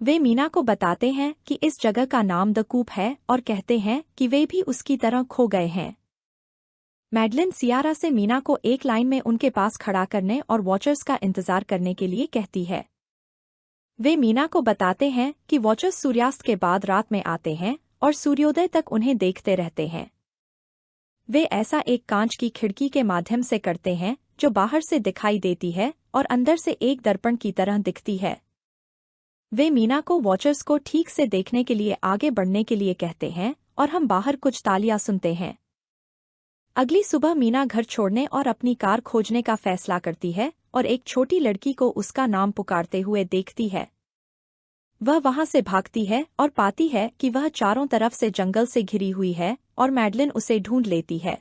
Speaker 1: वे मीना को बताते हैं कि इस जगह का नाम द कूप है और कहते हैं कि वे भी उसकी तरह खो गए हैं। मैडलिन सियारा से मीना को एक लाइन में उनके पास खड़ा करने और वॉचर्स का इंतजार करने के लिए कहती है। वे मीना को बताते हैं कि वॉचर्स सूर्यास्त के बाद रात में आते हैं और सूर्योदय तक उन्हें देखते रहते हैं। वे ऐसा एक कांच की खिड़की के माध्यम से करते हैं जो बाहर से दिखाई देती है और अंदर से एक दर्पण की तरह दिखती है। वे मीना को वॉचर्स को ठीक से देखने के लिए आगे बढ़ने के लिए कहते हैं और हम बाहर कुछ तालियां सुनते हैं। अगली सुबह मीना घर छोड़ने और अपनी कार खोजने का फैसला करती है और एक छोटी लड़की को उसका नाम पुकारते हुए देखती है। वह वहां से भागती है और पाती है कि वह चारों तरफ से जंगल से घिरी हुई है और मैडलिन उसे ढूंढ लेती है।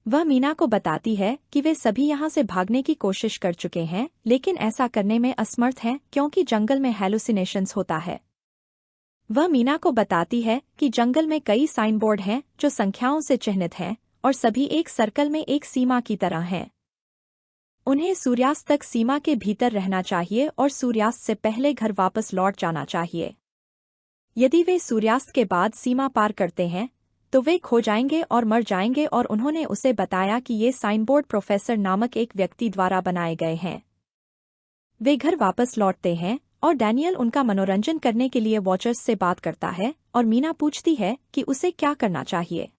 Speaker 1: वह मीना को बताती है कि वे सभी यहां से भागने की कोशिश कर चुके हैं, लेकिन ऐसा करने में असमर्थ हैं क्योंकि जंगल में हैलुसिनेशंस होता है। वह मीना को बताती है कि जंगल में कई साइन बोर्ड हैं जो संख्याओं से चिह्नित हैं और सभी एक सर्कल में एक सीमा की तरह हैं। उन्हें सूर्यास्त तक सीमा के भीतर रहना चाहिए और सूर्यास्त से पहले घर वापस लौट जाना चाहिए। यदि वे सूर्यास्त के बाद सीमा पार करते हैं तो वे खो जाएंगे और मर जाएंगे, और उन्होंने उसे बताया कि ये साइनबोर्ड प्रोफेसर नामक एक व्यक्ति द्वारा बनाए गए हैं। वे घर वापस लौटते हैं और डैनियल उनका मनोरंजन करने के लिए वॉचर्स से बात करता है और मीना पूछती है कि उसे क्या करना चाहिए।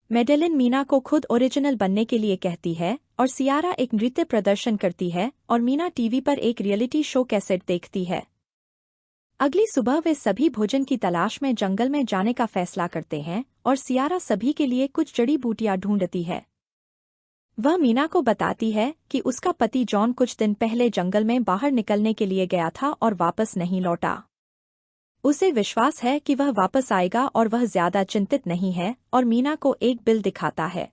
Speaker 1: मैडेलिन मीना को खुद ओरिजिनल बनने के लिए कहती है और सियारा एक नृत्य प्रदर्शन करती है और मीना टीवी पर एक रियलिटी शो कैसेट देखती है। अगली सुबह वे सभी भोजन की तलाश में जंगल में जाने का फैसला करते हैं और सियारा सभी के लिए कुछ जड़ी बूटियां ढूंढती है। वह मीना को बताती है कि उसका पति जॉन कुछ दिन पहले जंगल में बाहर निकलने के लिए गया था और वापस नहीं लौटा। उसे विश्वास है कि वह वापस आएगा और वह ज्यादा चिंतित नहीं है और मीना को एक बिल दिखाता है।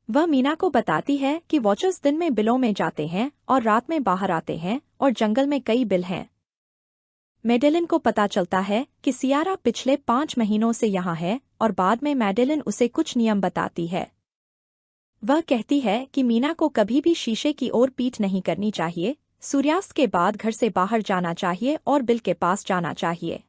Speaker 1: वह मीना को बताती है कि वॉचर्स दिन में बिलों में जाते हैं और रात में बाहर आते हैं और जंगल में कई बिल हैं। मैडेलिन को पता चलता है कि सियारा पिछले 5 महीनों से यहाँ है और बाद में मैडेलिन उसे कुछ नियम बताती है। वह कहती है कि मीना को कभी भी शीशे की ओर पीठ नहीं करनी चाहिए, सूर्यास्त के बाद घर से बाहर जाना चाहिए और बिल के पास जाना चाहिए।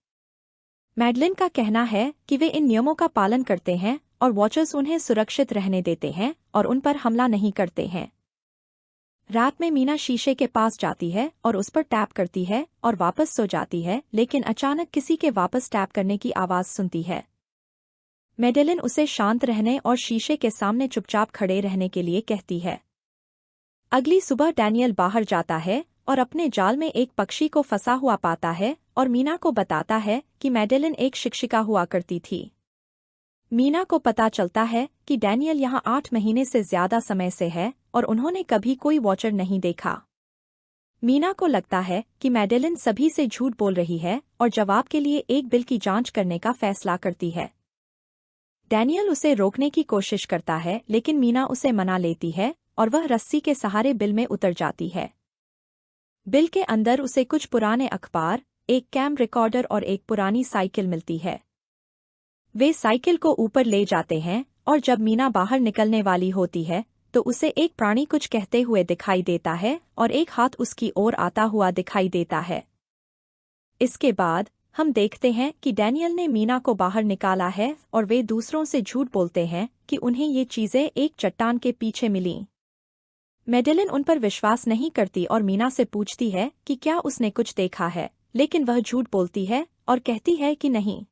Speaker 1: मैडलिन का कहना है कि वे इन नियमों का पालन करते हैं और वॉचर्स उन्हें सुरक्षित रहने देते हैं और उन पर हमला नहीं करते हैं। रात में मीना शीशे के पास जाती है और उस पर टैप करती है और वापस सो जाती है, लेकिन अचानक किसी के वापस टैप करने की आवाज सुनती है। मैडेलिन उसे शांत रहने और शीशे के सामने चुपचाप खड़े रहने के लिए कहती है। अगली सुबह डैनियल बाहर जाता है और अपने जाल में एक पक्षी को फंसा हुआ पाता है और मीना को बताता है कि मैडेलिन एक शिक्षिका हुआ करती थी। मीना को पता चलता है कि डैनियल यहाँ 8 महीने से ज्यादा समय से है और उन्होंने कभी कोई वॉचर नहीं देखा। मीना को लगता है कि मैडेलिन सभी से झूठ बोल रही है और जवाब के लिए एक बिल की जांच करने का फैसला करती है। डैनियल उसे रोकने की कोशिश करता है, लेकिन मीना उसे मना लेती है और वह रस्सी के सहारे बिल में उतर जाती है। बिल के अंदर उसे कुछ पुराने अखबार, एक कैम रिकॉर्डर और एक पुरानी साइकिल मिलती है। वे साइकिल को ऊपर ले जाते हैं और जब मीना बाहर निकलने वाली होती है तो उसे एक प्राणी कुछ कहते हुए दिखाई देता है और एक हाथ उसकी ओर आता हुआ दिखाई देता है। इसके बाद हम देखते हैं कि डैनियल ने मीना को बाहर निकाला है और वे दूसरों से झूठ बोलते हैं कि उन्हें ये चीजें एक चट्टान के पीछे मिलीं। मैडेलिन उन पर विश्वास नहीं करती और मीना से पूछती है कि क्या उसने कुछ देखा है, लेकिन वह झूठ बोलती है और कहती है कि नहीं।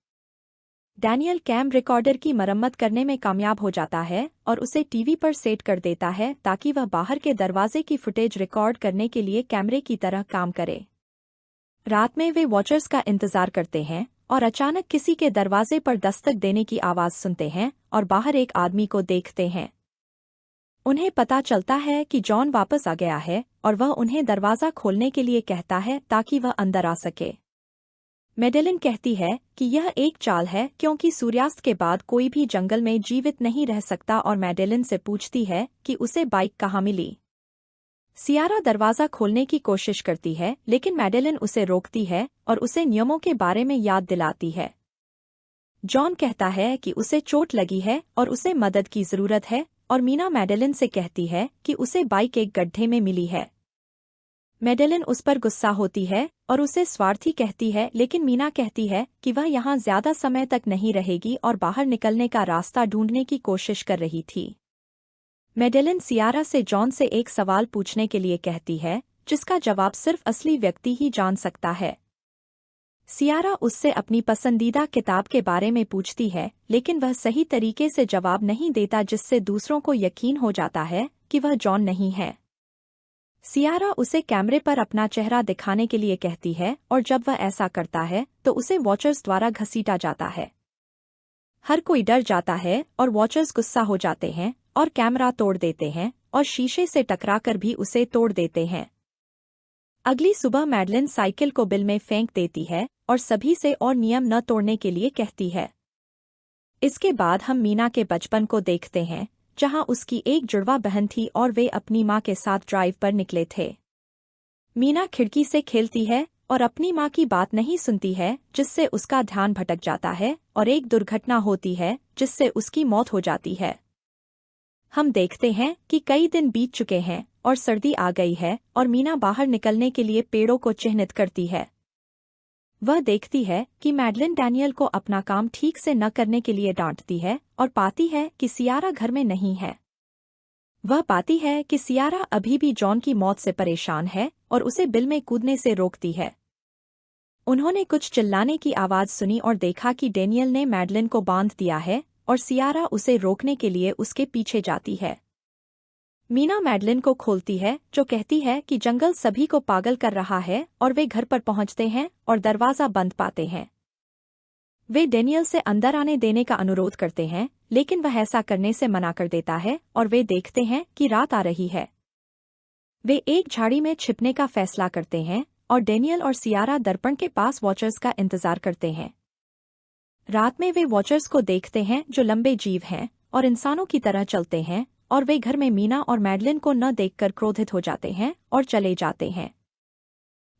Speaker 1: डैनियल कैम रिकॉर्डर की मरम्मत करने में कामयाब हो जाता है और उसे टीवी पर सेट कर देता है ताकि वह बाहर के दरवाजे की फुटेज रिकॉर्ड करने के लिए कैमरे की तरह काम करे। रात में वे वॉचर्स का इंतजार करते हैं और अचानक किसी के दरवाजे पर दस्तक देने की आवाज सुनते हैं और बाहर एक आदमी को देखते हैं। उन्हें पता चलता है कि जॉन वापस आ गया है और वह उन्हें दरवाजा खोलने के लिए कहता है ताकि वह अंदर आ सके। मैडेलिन कहती है कि यह एक चाल है क्योंकि सूर्यास्त के बाद कोई भी जंगल में जीवित नहीं रह सकता और मैडेलिन से पूछती है कि उसे बाइक कहाँ मिली। सियारा दरवाजा खोलने की कोशिश करती है लेकिन मैडेलिन उसे रोकती है और उसे नियमों के बारे में याद दिलाती है। जॉन कहता है कि उसे चोट लगी है और उसे मदद की जरूरत है और मीना मैडेलिन से कहती है कि उसे बाइक एक गड्ढे में मिली है। मैडेलिन उस पर गुस्सा होती है और उसे स्वार्थी कहती है लेकिन मीना कहती है कि वह यहाँ ज्यादा समय तक नहीं रहेगी और बाहर निकलने का रास्ता ढूंढने की कोशिश कर रही थी। मैडेलिन सियारा से जॉन से एक सवाल पूछने के लिए कहती है जिसका जवाब सिर्फ असली व्यक्ति ही जान सकता है। सियारा उससे अपनी पसंदीदा किताब के बारे में पूछती है लेकिन वह सही तरीके से जवाब नहीं देता जिससे दूसरों को यकीन हो जाता है कि वह जॉन नहीं है। सियारा उसे कैमरे पर अपना चेहरा दिखाने के लिए कहती है और जब वह ऐसा करता है तो उसे वॉचर्स द्वारा घसीटा जाता है। हर कोई डर जाता है और वॉचर्स गुस्सा हो जाते हैं और कैमरा तोड़ देते हैं और शीशे से टकराकर भी उसे तोड़ देते हैं। अगली सुबह मैडेलिन साइकिल को बिल में फेंक देती है और सभी से और नियम न तोड़ने के लिए कहती है। इसके बाद हम मीना के बचपन को देखते हैं जहां उसकी एक जुड़वा बहन थी और वे अपनी मां के साथ ड्राइव पर निकले थे। मीना खिड़की से खेलती है और अपनी मां की बात नहीं सुनती है जिससे उसका ध्यान भटक जाता है और एक दुर्घटना होती है जिससे उसकी मौत हो जाती है। हम देखते हैं कि कई दिन बीत चुके हैं और सर्दी आ गई है और मीना बाहर निकलने के लिए पेड़ों को चिह्नित करती है। वह देखती है कि मैडेलिन डैनियल को अपना काम ठीक से न करने के लिए डांटती है और पाती है कि सियारा घर में नहीं है। वह पाती है कि सियारा अभी भी जॉन की मौत से परेशान है और उसे बिल में कूदने से रोकती है। उन्होंने कुछ चिल्लाने की आवाज सुनी और देखा कि डैनियल ने मैडेलिन को बांध दिया है और सियारा उसे रोकने के लिए उसके पीछे जाती है। मीना मैडेलिन को खोलती है जो कहती है कि जंगल सभी को पागल कर रहा है और वे घर पर पहुंचते हैं और दरवाजा बंद पाते हैं। वे डैनियल से अंदर आने देने का अनुरोध करते हैं लेकिन वह ऐसा करने से मना कर देता है और वे देखते हैं कि रात आ रही है। वे एक झाड़ी में छिपने का फैसला करते हैं और डैनियल और सियारा दर्पण के पास वॉचर्स का इंतजार करते हैं। रात में वे वॉचर्स को देखते हैं जो लंबे जीव हैं और इंसानों की तरह चलते हैं और वे घर में मीना और मैडेलिन को न देखकर क्रोधित हो जाते हैं और चले जाते हैं।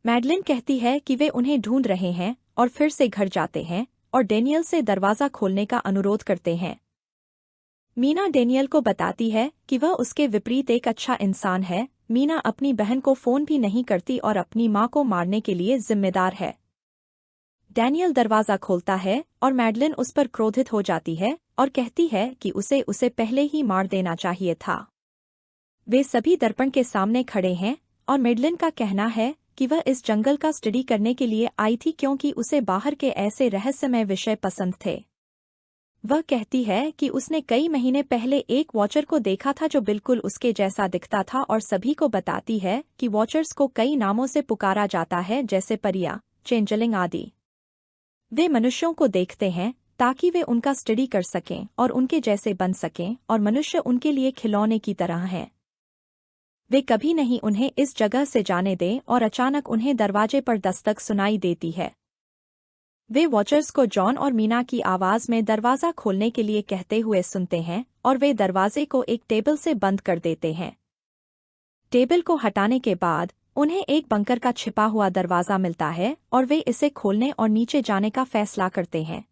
Speaker 1: मैडेलिन कहती है कि वे उन्हें ढूंढ रहे हैं और फिर से घर जाते हैं और डैनियल से दरवाजा खोलने का अनुरोध करते हैं। मीना डैनियल को बताती है कि वह उसके विपरीत एक अच्छा इंसान है। मीना अपनी बहन को फोन भी नहीं करती और अपनी मां को मारने के लिए जिम्मेदार है। डैनियल दरवाजा खोलता है और मैडेलिन उस पर क्रोधित हो जाती है और कहती है कि उसे पहले ही मार देना चाहिए था। वे सभी दर्पण के सामने खड़े हैं और मैडेलिन का कहना है कि वह इस जंगल का स्टडी करने के लिए आई थी क्योंकि उसे बाहर के ऐसे रहस्यमय विषय पसंद थे। वह कहती है कि उसने कई महीने पहले एक वॉचर को देखा था जो बिल्कुल उसके जैसा दिखता था और सभी को बताती है कि वॉचर्स को कई नामों से पुकारा जाता है जैसे परिया, चेंजलिंग आदि। वे मनुष्यों को देखते हैं ताकि वे उनका स्टडी कर सकें और उनके जैसे बन सकें और मनुष्य उनके लिए खिलौने की तरह हैं। वे कभी नहीं उन्हें इस जगह से जाने दें और अचानक उन्हें दरवाजे पर दस्तक सुनाई देती है। वे वॉचर्स को जॉन और मीना की आवाज में दरवाजा खोलने के लिए कहते हुए सुनते हैं और वे दरवाजे को एक टेबल से बंद कर देते हैं। टेबल को हटाने के बाद उन्हें एक बंकर का छिपा हुआ दरवाजा मिलता है और वे इसे खोलने और नीचे जाने का फैसला करते हैं।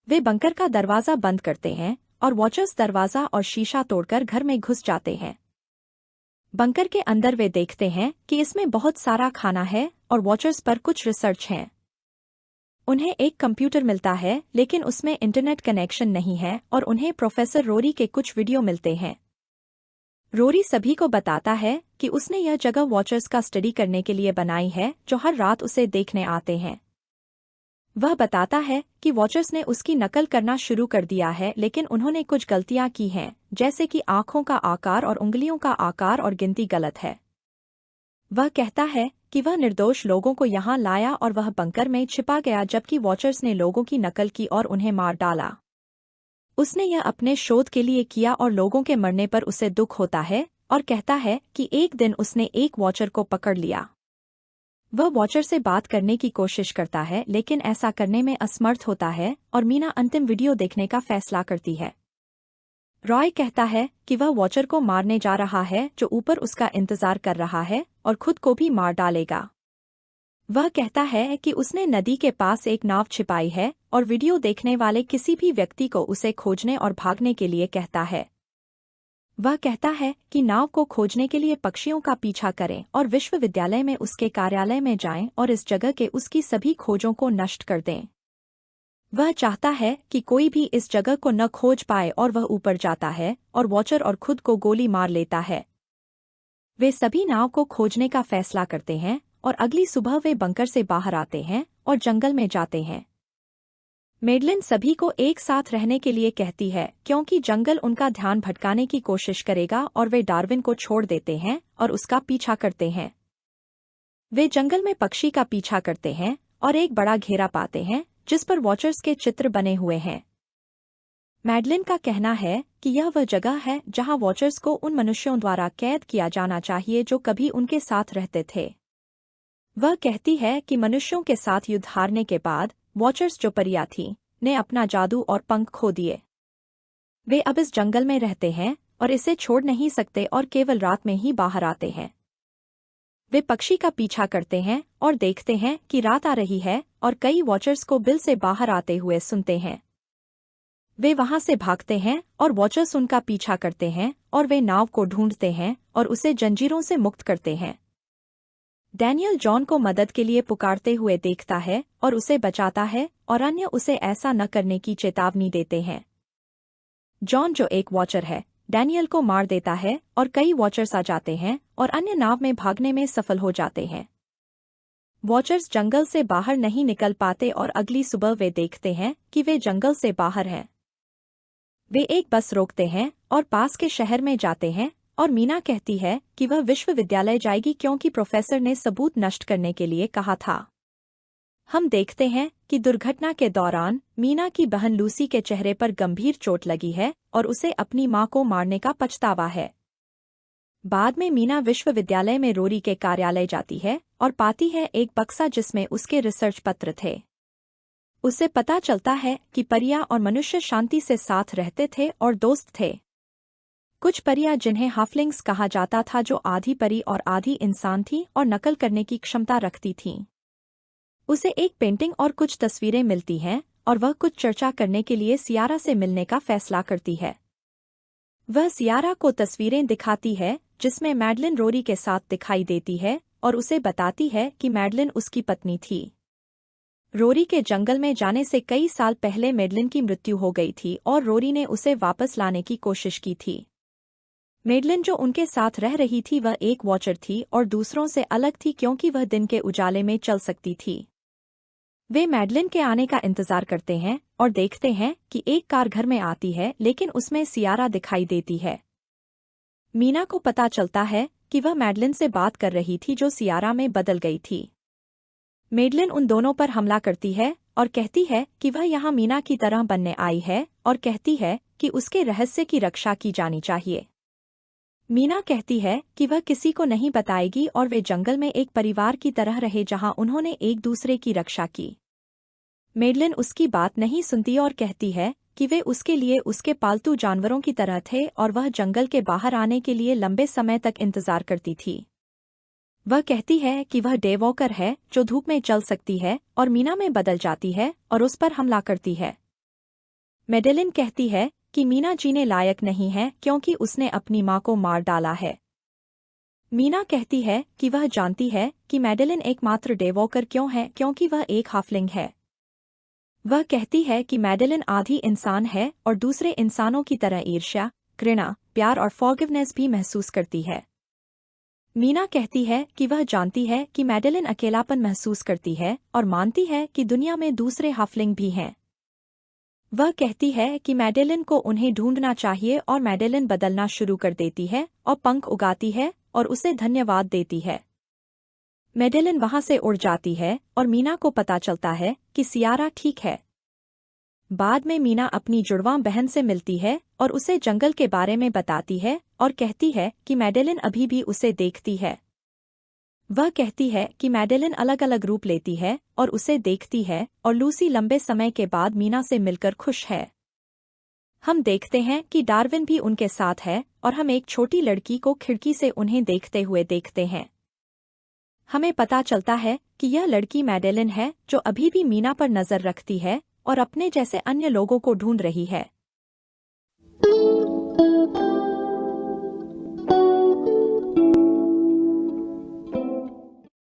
Speaker 1: वे बंकर का दरवाजा बंद करते हैं और वॉचर्स दरवाजा और शीशा तोड़कर घर में घुस जाते हैं। बंकर के अंदर वे देखते हैं कि इसमें बहुत सारा खाना है और वॉचर्स पर कुछ रिसर्च है। उन्हें एक कंप्यूटर मिलता है लेकिन उसमें इंटरनेट कनेक्शन नहीं है और उन्हें प्रोफेसर रोरी के कुछ वीडियो मिलते हैं। रोरी सभी को बताता है कि उसने यह जगह वॉचर्स का स्टडी करने के लिए बनाई है जो हर रात उसे देखने आते हैं। वह बताता है कि वॉचर्स ने उसकी नकल करना शुरू कर दिया है, लेकिन उन्होंने कुछ गलतियां की हैं, जैसे कि आंखों का आकार और उंगलियों का आकार और गिनती गलत है। वह कहता है कि वह निर्दोष लोगों को यहाँ लाया और वह बंकर में छिपा गया जबकि वॉचर्स ने लोगों की नकल की और उन्हें मार डाला। उसने यह अपने शोध के लिए किया और लोगों के मरने पर उसे दुख होता है और कहता है कि एक दिन उसने एक वॉचर को पकड़ लिया। वह वॉचर से बात करने की कोशिश करता है लेकिन ऐसा करने में असमर्थ होता है और मीना अंतिम वीडियो देखने का फैसला करती है। रॉय कहता है कि वह वॉचर को मारने जा रहा है जो ऊपर उसका इंतजार कर रहा है और खुद को भी मार डालेगा। वह कहता है कि उसने नदी के पास एक नाव छिपाई है और वीडियो देखने वाले किसी भी व्यक्ति को उसे खोजने और भागने के लिए कहता है। वह कहता है कि नाव को खोजने के लिए पक्षियों का पीछा करें और विश्वविद्यालय में उसके कार्यालय में जाएं और इस जगह के उसकी सभी खोजों को नष्ट कर दें। वह चाहता है कि कोई भी इस जगह को न खोज पाए और वह ऊपर जाता है और वॉचर और खुद को गोली मार लेता है। वे सभी नाव को खोजने का फैसला करते हैं और अगली सुबह वे बंकर से बाहर आते हैं और जंगल में जाते हैं। मेडलिन सभी को एक साथ रहने के लिए कहती है क्योंकि जंगल उनका ध्यान भटकाने की कोशिश करेगा और वे डार्विन को छोड़ देते हैं और उसका पीछा करते हैं। वे जंगल में पक्षी का पीछा करते हैं और एक बड़ा घेरा पाते हैं जिस पर वॉचर्स के चित्र बने हुए हैं। मैडलिन का कहना है कि यह वह जगह है जहां वॉचर्स को उन मनुष्यों द्वारा कैद किया जाना चाहिए जो कभी उनके साथ रहते थे। वह कहती है कि मनुष्यों के साथ युद्ध हारने के बाद वॉचर्स जो परियां थीं, ने अपना जादू और पंख खो दिए। वे अब इस जंगल में रहते हैं और इसे छोड़ नहीं सकते और केवल रात में ही बाहर आते हैं। वे पक्षी का पीछा करते हैं और देखते हैं कि रात आ रही है और कई वॉचर्स को बिल से बाहर आते हुए सुनते हैं। वे वहां से भागते हैं और वॉचर्स उनका पीछा करते हैं और वे नाव को ढूंढते हैं और उसे जंजीरों से मुक्त करते हैं। डैनियल जॉन को मदद के लिए पुकारते हुए देखता है और उसे बचाता है और अन्य उसे ऐसा न करने की चेतावनी देते हैं। जॉन जो एक वॉचर है, डैनियल को मार देता है और कई वॉचर्स आ जाते हैं और अन्य नाव में भागने में सफल हो जाते हैं। वॉचर्स जंगल से बाहर नहीं निकल पाते और अगली सुबह वे देखते हैं कि वे जंगल से बाहर हैं। वे एक बस रोकते हैं और पास के शहर में जाते हैं और मीना कहती है कि वह विश्वविद्यालय जाएगी क्योंकि प्रोफेसर ने सबूत नष्ट करने के लिए कहा था। हम देखते हैं कि दुर्घटना के दौरान मीना की बहन लूसी के चेहरे पर गंभीर चोट लगी है और उसे अपनी मां को मारने का पछतावा है। बाद में मीना विश्वविद्यालय में रोरी के कार्यालय जाती है और पाती है एक बक्सा जिसमें उसके रिसर्च पत्र थे। उसे पता चलता है कि परियां और मनुष्य शांति से साथ रहते थे और दोस्त थे। कुछ परियां जिन्हें हाफलिंग्स कहा जाता था जो आधी परी और आधी इंसान थी और नकल करने की क्षमता रखती थीं। उसे एक पेंटिंग और कुछ तस्वीरें मिलती हैं और वह कुछ चर्चा करने के लिए सियारा से मिलने का फैसला करती है। वह सियारा को तस्वीरें दिखाती है जिसमें मैडलिन रोरी के साथ दिखाई देती है और उसे बताती है कि मैडलिन उसकी पत्नी थी। रोरी के जंगल में जाने से कई साल पहले मैडलिन की मृत्यु हो गई थी और रोरी ने उसे वापस लाने की कोशिश की थी। मैडलिन जो उनके साथ रह रही थी वह एक वॉचर थी और दूसरों से अलग थी क्योंकि वह दिन के उजाले में चल सकती थी। वे मैडलिन के आने का इंतजार करते हैं और देखते हैं कि एक कार घर में आती है लेकिन उसमें सियारा दिखाई देती है। मीना को पता चलता है कि वह मैडलिन से बात कर रही थी जो सियारा में बदल गई थी। मैडलिन उन दोनों पर हमला करती है और कहती है कि वह यहाँ मीना की तरह बनने आई है और कहती है कि उसके रहस्य की रक्षा की जानी चाहिए। मीना कहती है कि वह किसी को नहीं बताएगी और वे जंगल में एक परिवार की तरह रहे जहां उन्होंने एक दूसरे की रक्षा की। मैडलिन उसकी बात नहीं सुनती और कहती है कि वे उसके लिए उसके पालतू जानवरों की तरह थे और वह जंगल के बाहर आने के लिए लंबे समय तक इंतजार करती थी। वह कहती है कि वह डेवॉकर है जो धूप में चल सकती है और मीना में बदल जाती है और उस पर हमला करती है। मैडलिन कहती है कि मीना जीने लायक नहीं है क्योंकि उसने अपनी मां को मार डाला है। मीना कहती है कि वह जानती है कि मैडलिन एकमात्र डेवॉकर क्यों है क्योंकि वह एक हाफलिंग है। वह कहती है कि मैडलिन आधी इंसान है और दूसरे इंसानों की तरह ईर्ष्या, घृणा, प्यार और फॉरगिवनेस भी महसूस करती है। मीना कहती है कि वह जानती है कि मैडेलिन अकेलापन महसूस करती है और मानती है कि दुनिया में दूसरे हाफलिंग भी हैं। वह कहती है कि मैडेलिन को उन्हें ढूंढना चाहिए और मैडेलिन बदलना शुरू कर देती है और पंख उगाती है और उसे धन्यवाद देती है। मैडेलिन वहां से उड़ जाती है और मीना को पता चलता है कि सियारा ठीक है। बाद में मीना अपनी जुड़वां बहन से मिलती है और उसे जंगल के बारे में बताती है और कहती है कि मैडेलिन अभी भी उसे देखती है। वह कहती है कि मैडेलिन अलग अलग रूप लेती है और उसे देखती है और लूसी लंबे समय के बाद मीना से मिलकर खुश है। हम देखते हैं कि डार्विन भी उनके साथ है और हम एक छोटी लड़की को खिड़की से उन्हें देखते हुए देखते हैं। हमें पता चलता है कि यह लड़की मैडेलिन है जो अभी भी मीना पर नजर रखती है और अपने जैसे अन्य लोगों को ढूंढ रही है।